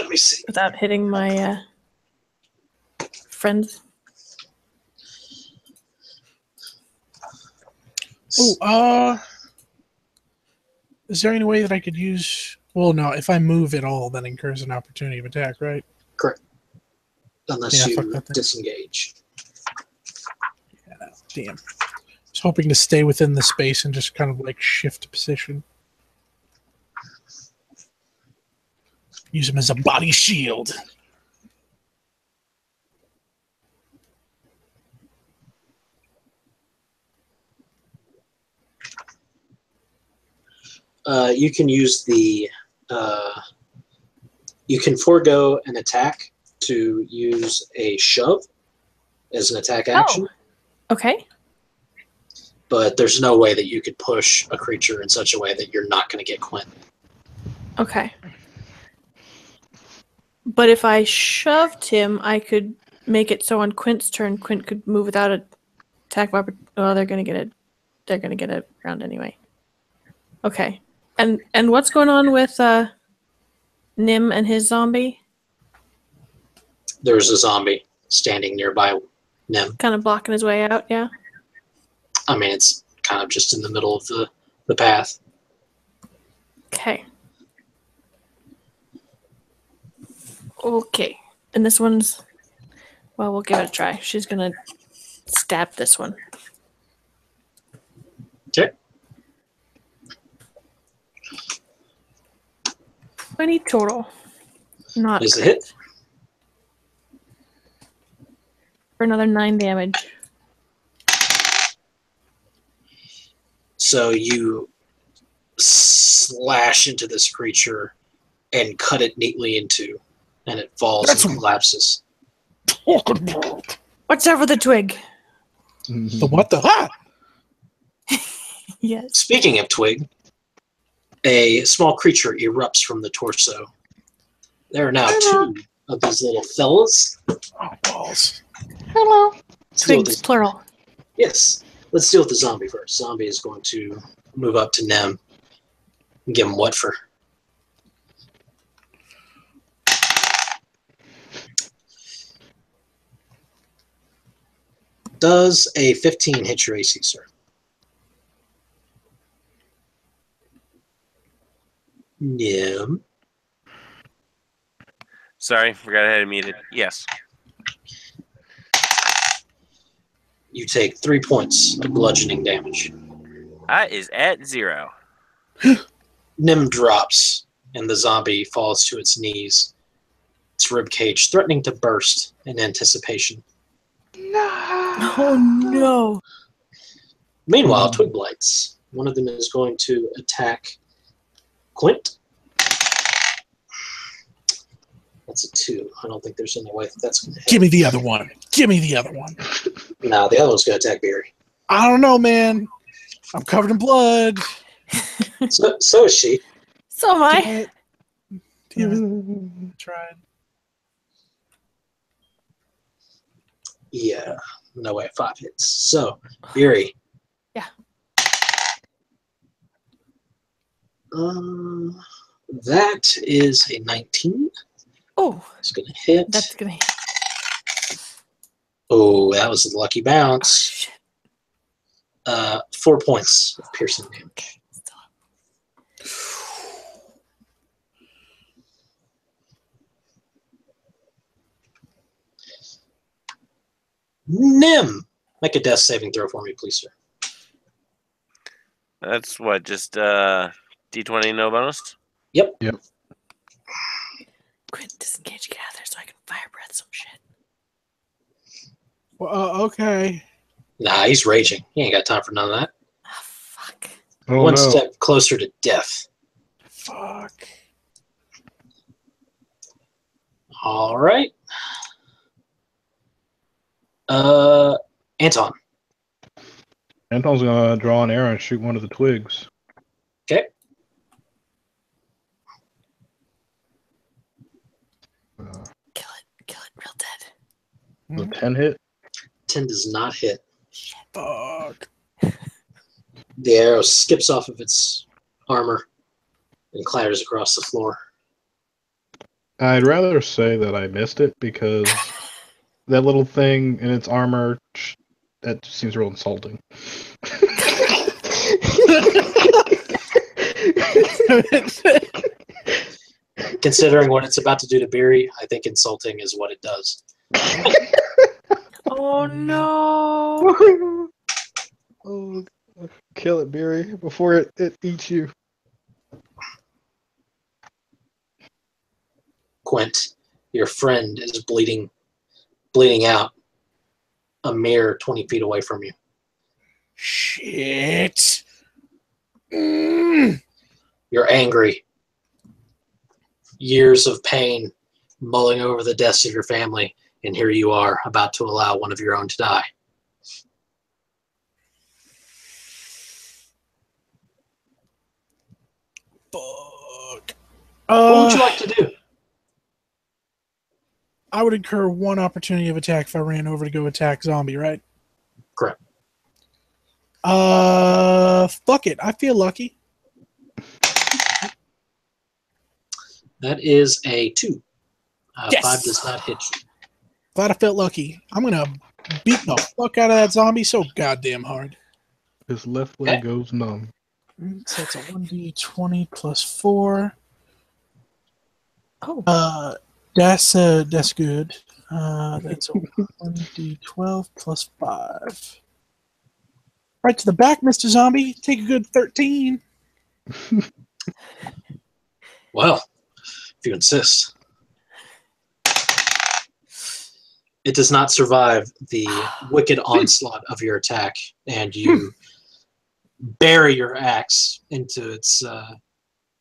me see. Without hitting my friends? Oh, is there any way that I could use... Well, no, if I move at all, that incurs an opportunity of attack, right? Correct. Unless Yeah, fuck you that thing. disengage. Yeah, damn. I was hoping to stay within the space and just kind of like shift position. Use him as a body shield. You can use the... you can forego an attack to use a shove as an attack action. Okay. But there's no way that you could push a creature in such a way that you're not going to get Quint. Okay. But if I shoved him, I could make it so on Quint's turn, Quint could move without an attack weapon. Well, they're gonna get a round anyway. Okay. And what's going on with Nim and his zombie? There's a zombie standing nearby Nim. Kind of blocking his way out, yeah? I mean, it's kind of just in the middle of the path. Okay. Okay. And this one's... Well, we'll give it a try. She's going to stab this one. Okay. 20 total. Not Is a great. hit. For another 9 damage. So you slash into this creature and cut it neatly in two, and it falls and collapses. What's up with the twig? The what the... Ah! Yes. Speaking of twig, a small creature erupts from the torso. There are now two of these little fellas. Oh, balls. Hello. Let's deal with Twigs, this- plural. Yes. Let's deal with the zombie first. Zombie is going to move up to Nem and give him what for? Does a 15 hit your AC, sir? Nem. Sorry, forgot I had it muted. Yes. You take 3 points of bludgeoning damage. That is at 0. Nim drops, and the zombie falls to its knees, its ribcage threatening to burst in anticipation. Oh no. Meanwhile, twig blights. One of them is going to attack Quint. That's a 2. I don't think there's any way that's going to hit. Give me the other one. Give me the other one. No, the other one's going to attack Biri. I don't know, man. I'm covered in blood. So is she. So am I. Damn it. Tried. Yeah, no way. 5 hits. So, Biri, Yeah. That is a 19. Oh, It's going to hit. that's gonna hit. Oh, that was a lucky Oh, bounce. shit. 4 points of piercing damage. Still up. Nim! Make a death saving throw for me, please, sir. That's what, just D20 no bonus? Yep. Quint, disengage, get out of there so I can fire breath some shit. Well, okay. Nah, he's raging. He ain't got time for none of that. Ah, fuck. Oh, One no. step closer to death. Fuck. All right. Anton. Anton's going to draw an arrow and shoot one of the twigs. Okay. Kill it real dead. The 10 hit. 10 does not hit. Fuck. The arrow skips off of its armor and clatters across the floor. I'd rather say that I missed it because that little thing in its armor, that just seems real insulting. Considering what it's about to do to Biri, I think insulting is what it does. Oh no! Oh, kill it, Biri, before it eats you. Quint, your friend is bleeding out a mere 20 feet away from you. Shit. You're angry. Years of pain mulling over the deaths of your family, and here you are about to allow one of your own to die. Fuck. What would you like to do? I would incur one opportunity of attack if I ran over to go attack zombie, right? Correct. Fuck it. I feel lucky. That is a 2. Yes! 5 does not hit you. Glad I felt lucky. I'm gonna beat the fuck out of that zombie so goddamn hard. His left leg goes numb. So it's a 1d20 plus 4. Oh. That's good. That's a 1d12 plus 5. Right to the back, Mr. Zombie. Take a good 13. Well, if you insist. It does not survive the wicked onslaught of your attack, and you bury your axe into its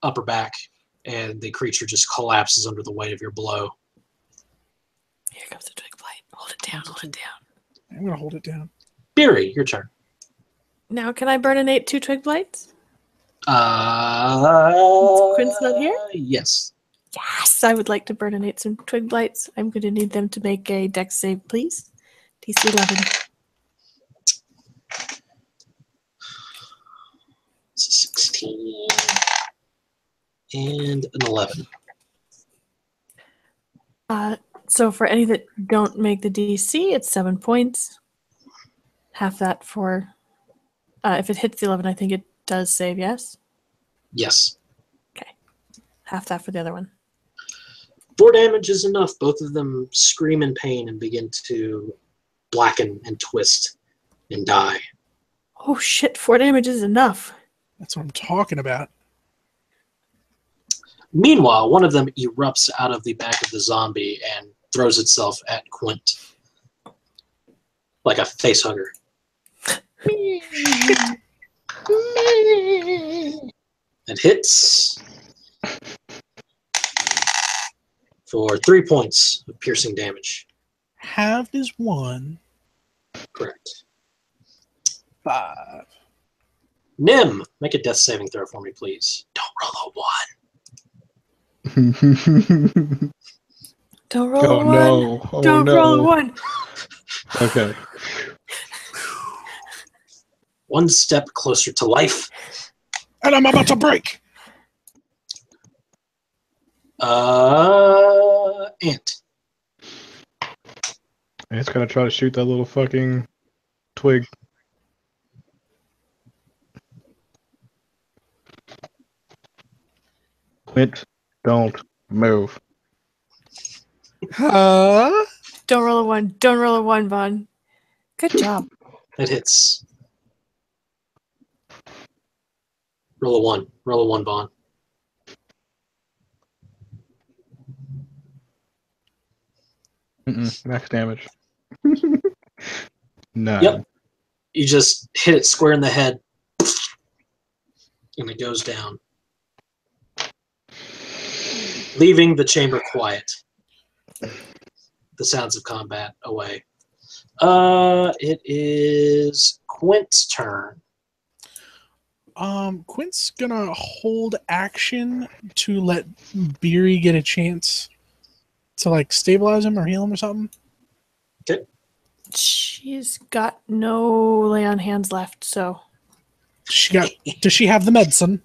upper back, and the creature just collapses under the weight of your blow. Here comes the twig blight. Hold it down, hold it down. I'm gonna hold it down. Biri, your turn. Now, can I burninate 2 twig blights? Quint's not here? Yes. Yes, I would like to burninate some twig blights. I'm going to need them to make a dex save, please. DC 11. It's a 16 and an 11. So for any that don't make the DC, it's 7 points. Half that for... if it hits the 11, I think it does save, yes? Yes. Okay. Half that for the other one. 4 damage is enough. Both of them scream in pain and begin to blacken and twist and die. Oh shit, 4 damage is enough. That's what I'm talking about. Meanwhile, one of them erupts out of the back of the zombie and throws itself at Quint like a facehugger. It hits for 3 points of piercing damage. Halved is 1. Correct. 5. Nim, make a death saving throw for me, please. Don't roll a 1. Don't roll Oh a 1. no! Oh Don't no! roll a 1. Okay. one step closer to life. And I'm about to break. Ant. It's gonna try to shoot that little fucking twig. Quint, don't move. Huh? Don't roll a 1. Don't roll a 1, Vaughn. Good job. It hits. Roll a 1. Roll a 1, Vaughn. Max damage. No. Yep. You just hit it square in the head, and it goes down, leaving the chamber quiet. The sounds of combat away. It is Quint's turn. Quint's gonna hold action to let Biri get a chance to like stabilize him or heal him or something. Okay. She's got no lay on hands left, so Does she have the medicine?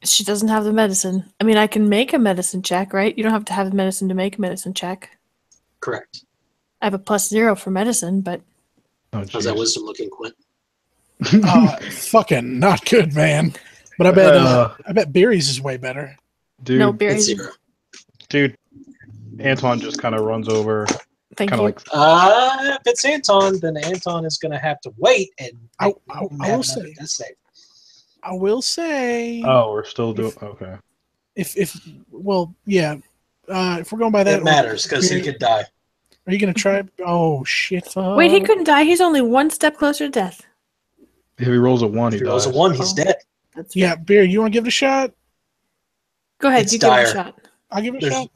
she doesn't have the medicine. I mean, I can make a medicine check, right? You don't have to have the medicine to make a medicine check. Correct. I have a +0 for medicine, but Oh, How's that jeez. wisdom looking, Quint? Fucking not good, man. But I bet Biri's is way better. Dude, no It's berries. 0. dude, Anton just kind of runs over, Thank kind you. of like, If it's Anton, then Anton is going to have to wait and I have will another say. death save. I will say. oh, we're still doing, okay. If we're going by that, It matters because he could die. Are you gonna try? Oh shit! Wait, he couldn't die. He's only 1 step closer to death. If he rolls a 1, he If he rolls a dies. 1, he's Oh. dead. That's Yeah, Biri, you want to give it a shot? Go ahead. It's You give it dire. a shot. I'll give it a shot.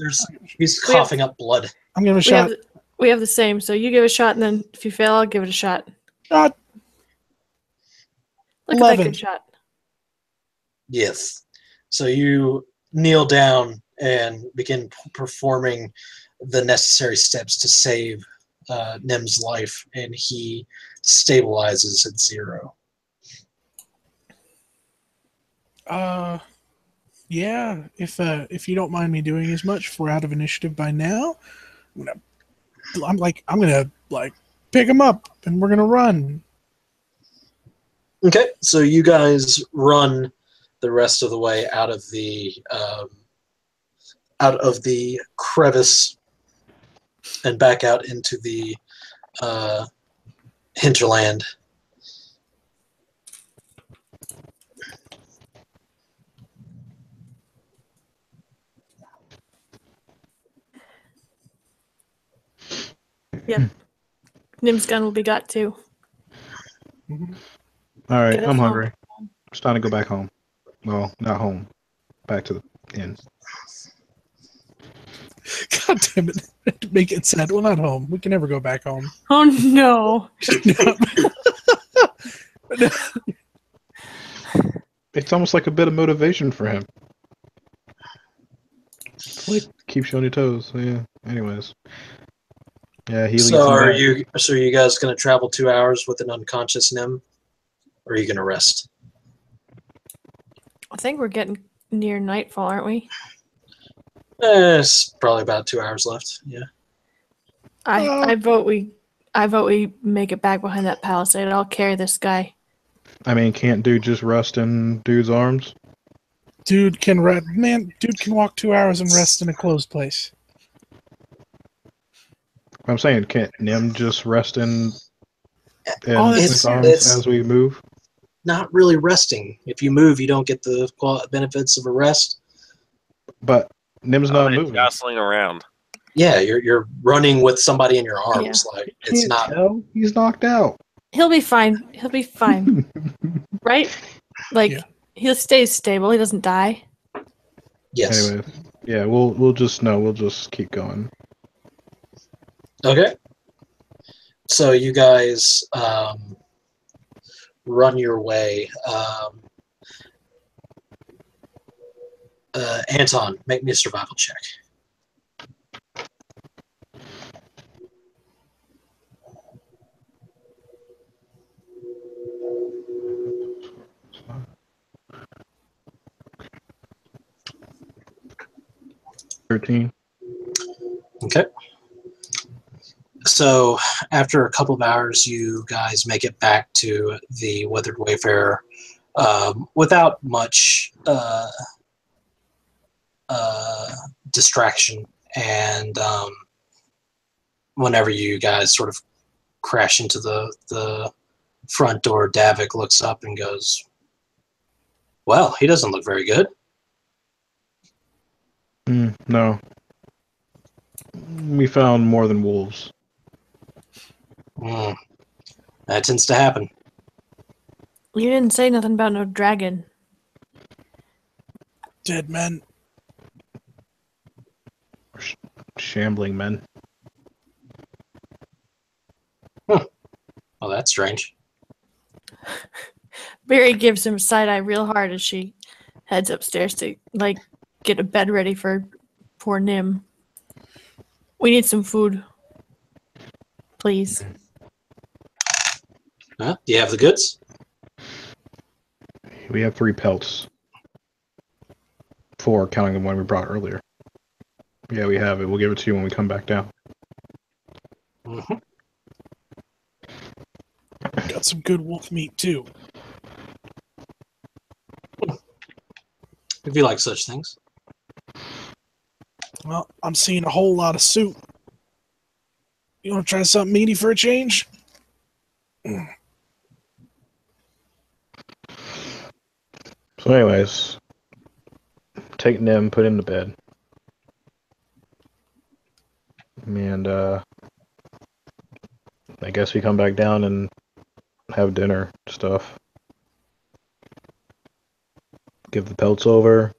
He's We have- coughing up blood. I'm giving it a We have, shot. we have the same. So you give it a shot, and then if you fail, I'll give it a shot. Shot. Look at 11. that good shot. Yes. So you kneel down and begin performing the necessary steps to save Nim's life, and he stabilizes at 0. Yeah. If you don't mind me doing as much, if we're out of initiative by now, I'm gonna pick him up and we're gonna run. Okay, so you guys run the rest of the way out of the crevice and back out into the hinterland. Nim's gun will be got too. All right, Get us I'm home. hungry. It's time to go back home. Well, not home. Back to the inn. God damn it! Make it sad. Well, not home. We can never go back home. Oh no! It's almost like a bit of motivation for him. It's like keeps you on your toes. Yeah. Anyways. Yeah, he leads So him are back. you guys going to travel 2 hours with an unconscious Nim, or are you going to rest? I think we're getting near nightfall, aren't we? It's probably about 2 hours left. Yeah. I vote we make it back behind that palisade. I'll carry this guy. I mean, can't dude just rest in dude's arms? Dude can walk 2 hours and rest in a closed place. I'm saying, can't Nim just rest in Oh, that's his fair. arms It's- as we move? Not really resting. If you move, you don't get the benefits of a rest. But Nim's not It's moving. jostling around. Yeah, you're running with somebody in your arms. Like it's Can't not. tell. He's knocked out. He'll be fine. He'll be fine. Right? Like Yeah. he stays stable. He doesn't die. Yes. Anyway, yeah, we'll just keep going. Okay. So you guys run your way. Anton, make me a survival check. 13. Okay. So after a couple of hours, you guys make it back to the Weathered Wayfarer without much distraction. And whenever you guys sort of crash into the front door, Davik looks up and goes, "Well, he doesn't look very good." No. We found more than wolves. That tends to happen. You didn't say nothing about no dragon. Dead men. Shambling men. Oh, that's strange. Biri gives him a side eye real hard as she heads upstairs to get a bed ready for poor Nim. We need some food, please. Do you have the goods? We have 3 pelts. 4, counting the one we brought earlier. Yeah, we have it. We'll give it to you when we come back down. Mm-hmm. Got some good wolf meat too. If you like such things. Well, I'm seeing a whole lot of soup. You want to try something meaty for a change? So anyways, take Nim, put him to bed. And I guess we come back down and have dinner stuff. Give the pelts over.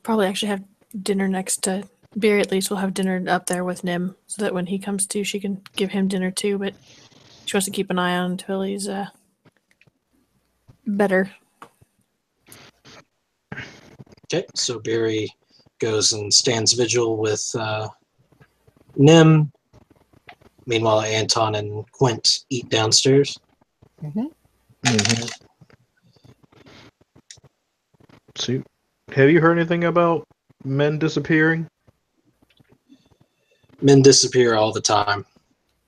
Probably actually have dinner next to Biri. At least we'll have dinner up there with Nim, so that when he comes to, she can give him dinner too. But she wants to keep an eye on until he's better. Okay, so Biri goes and stands vigil with Nim. Meanwhile, Anton and Quint eat downstairs. See, have you heard anything about men disappearing? Men disappear all the time.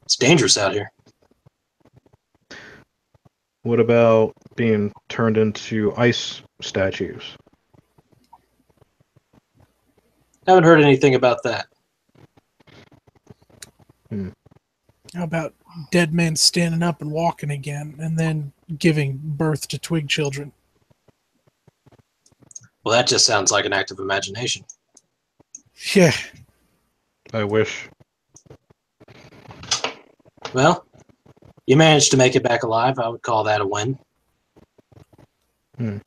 It's dangerous out here. What about being turned into ice statues? Haven't heard anything about that. How about dead men standing up and walking again, and then giving birth to twig children? Well, that just sounds like an act of imagination. Yeah. I wish. Well, you managed to make it back alive. I would call that a win. I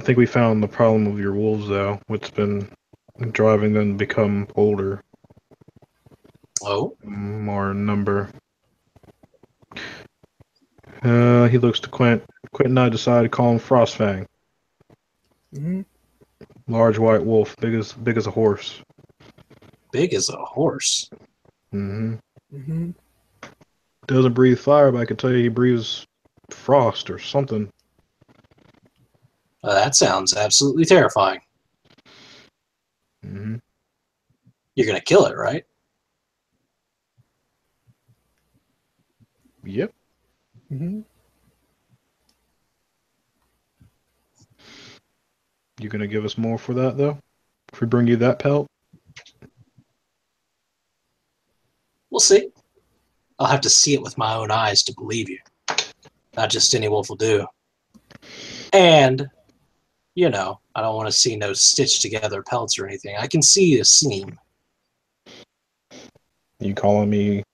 think we found the problem with your wolves, though. What's been driving them to become older. Oh? More number. He looks to Quint. Quint and I decided to call him Frostfang. Large white wolf, big as a horse. Big as a horse? Doesn't breathe fire, but I can tell you he breathes frost or something. That sounds absolutely terrifying. You're going to kill it, right? Yep. You gonna give us more for that, though? If we bring you that pelt? We'll see. I'll have to see it with my own eyes to believe you. Not just any wolf will do. And, you know, I don't want to see no stitched together pelts or anything. I can see a seam. You calling me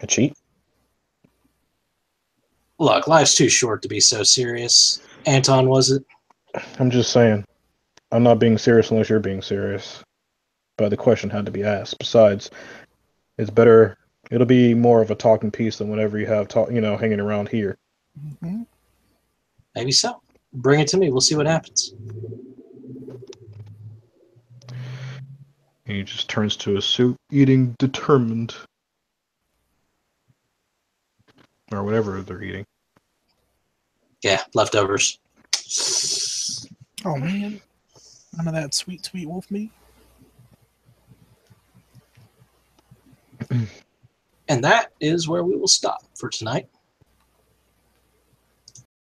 a cheat? Look, life's too short to be so serious. Anton, was it? I'm just saying. I'm not being serious unless you're being serious. But the question had to be asked. Besides, it's better. It'll be more of a talking piece than whenever you have hanging around here. Maybe so. Bring it to me. We'll see what happens. He just turns to his soup, eating determined. or whatever they're eating. Yeah, leftovers. Oh man, none of that sweet, sweet wolf meat. And that is where we will stop for tonight.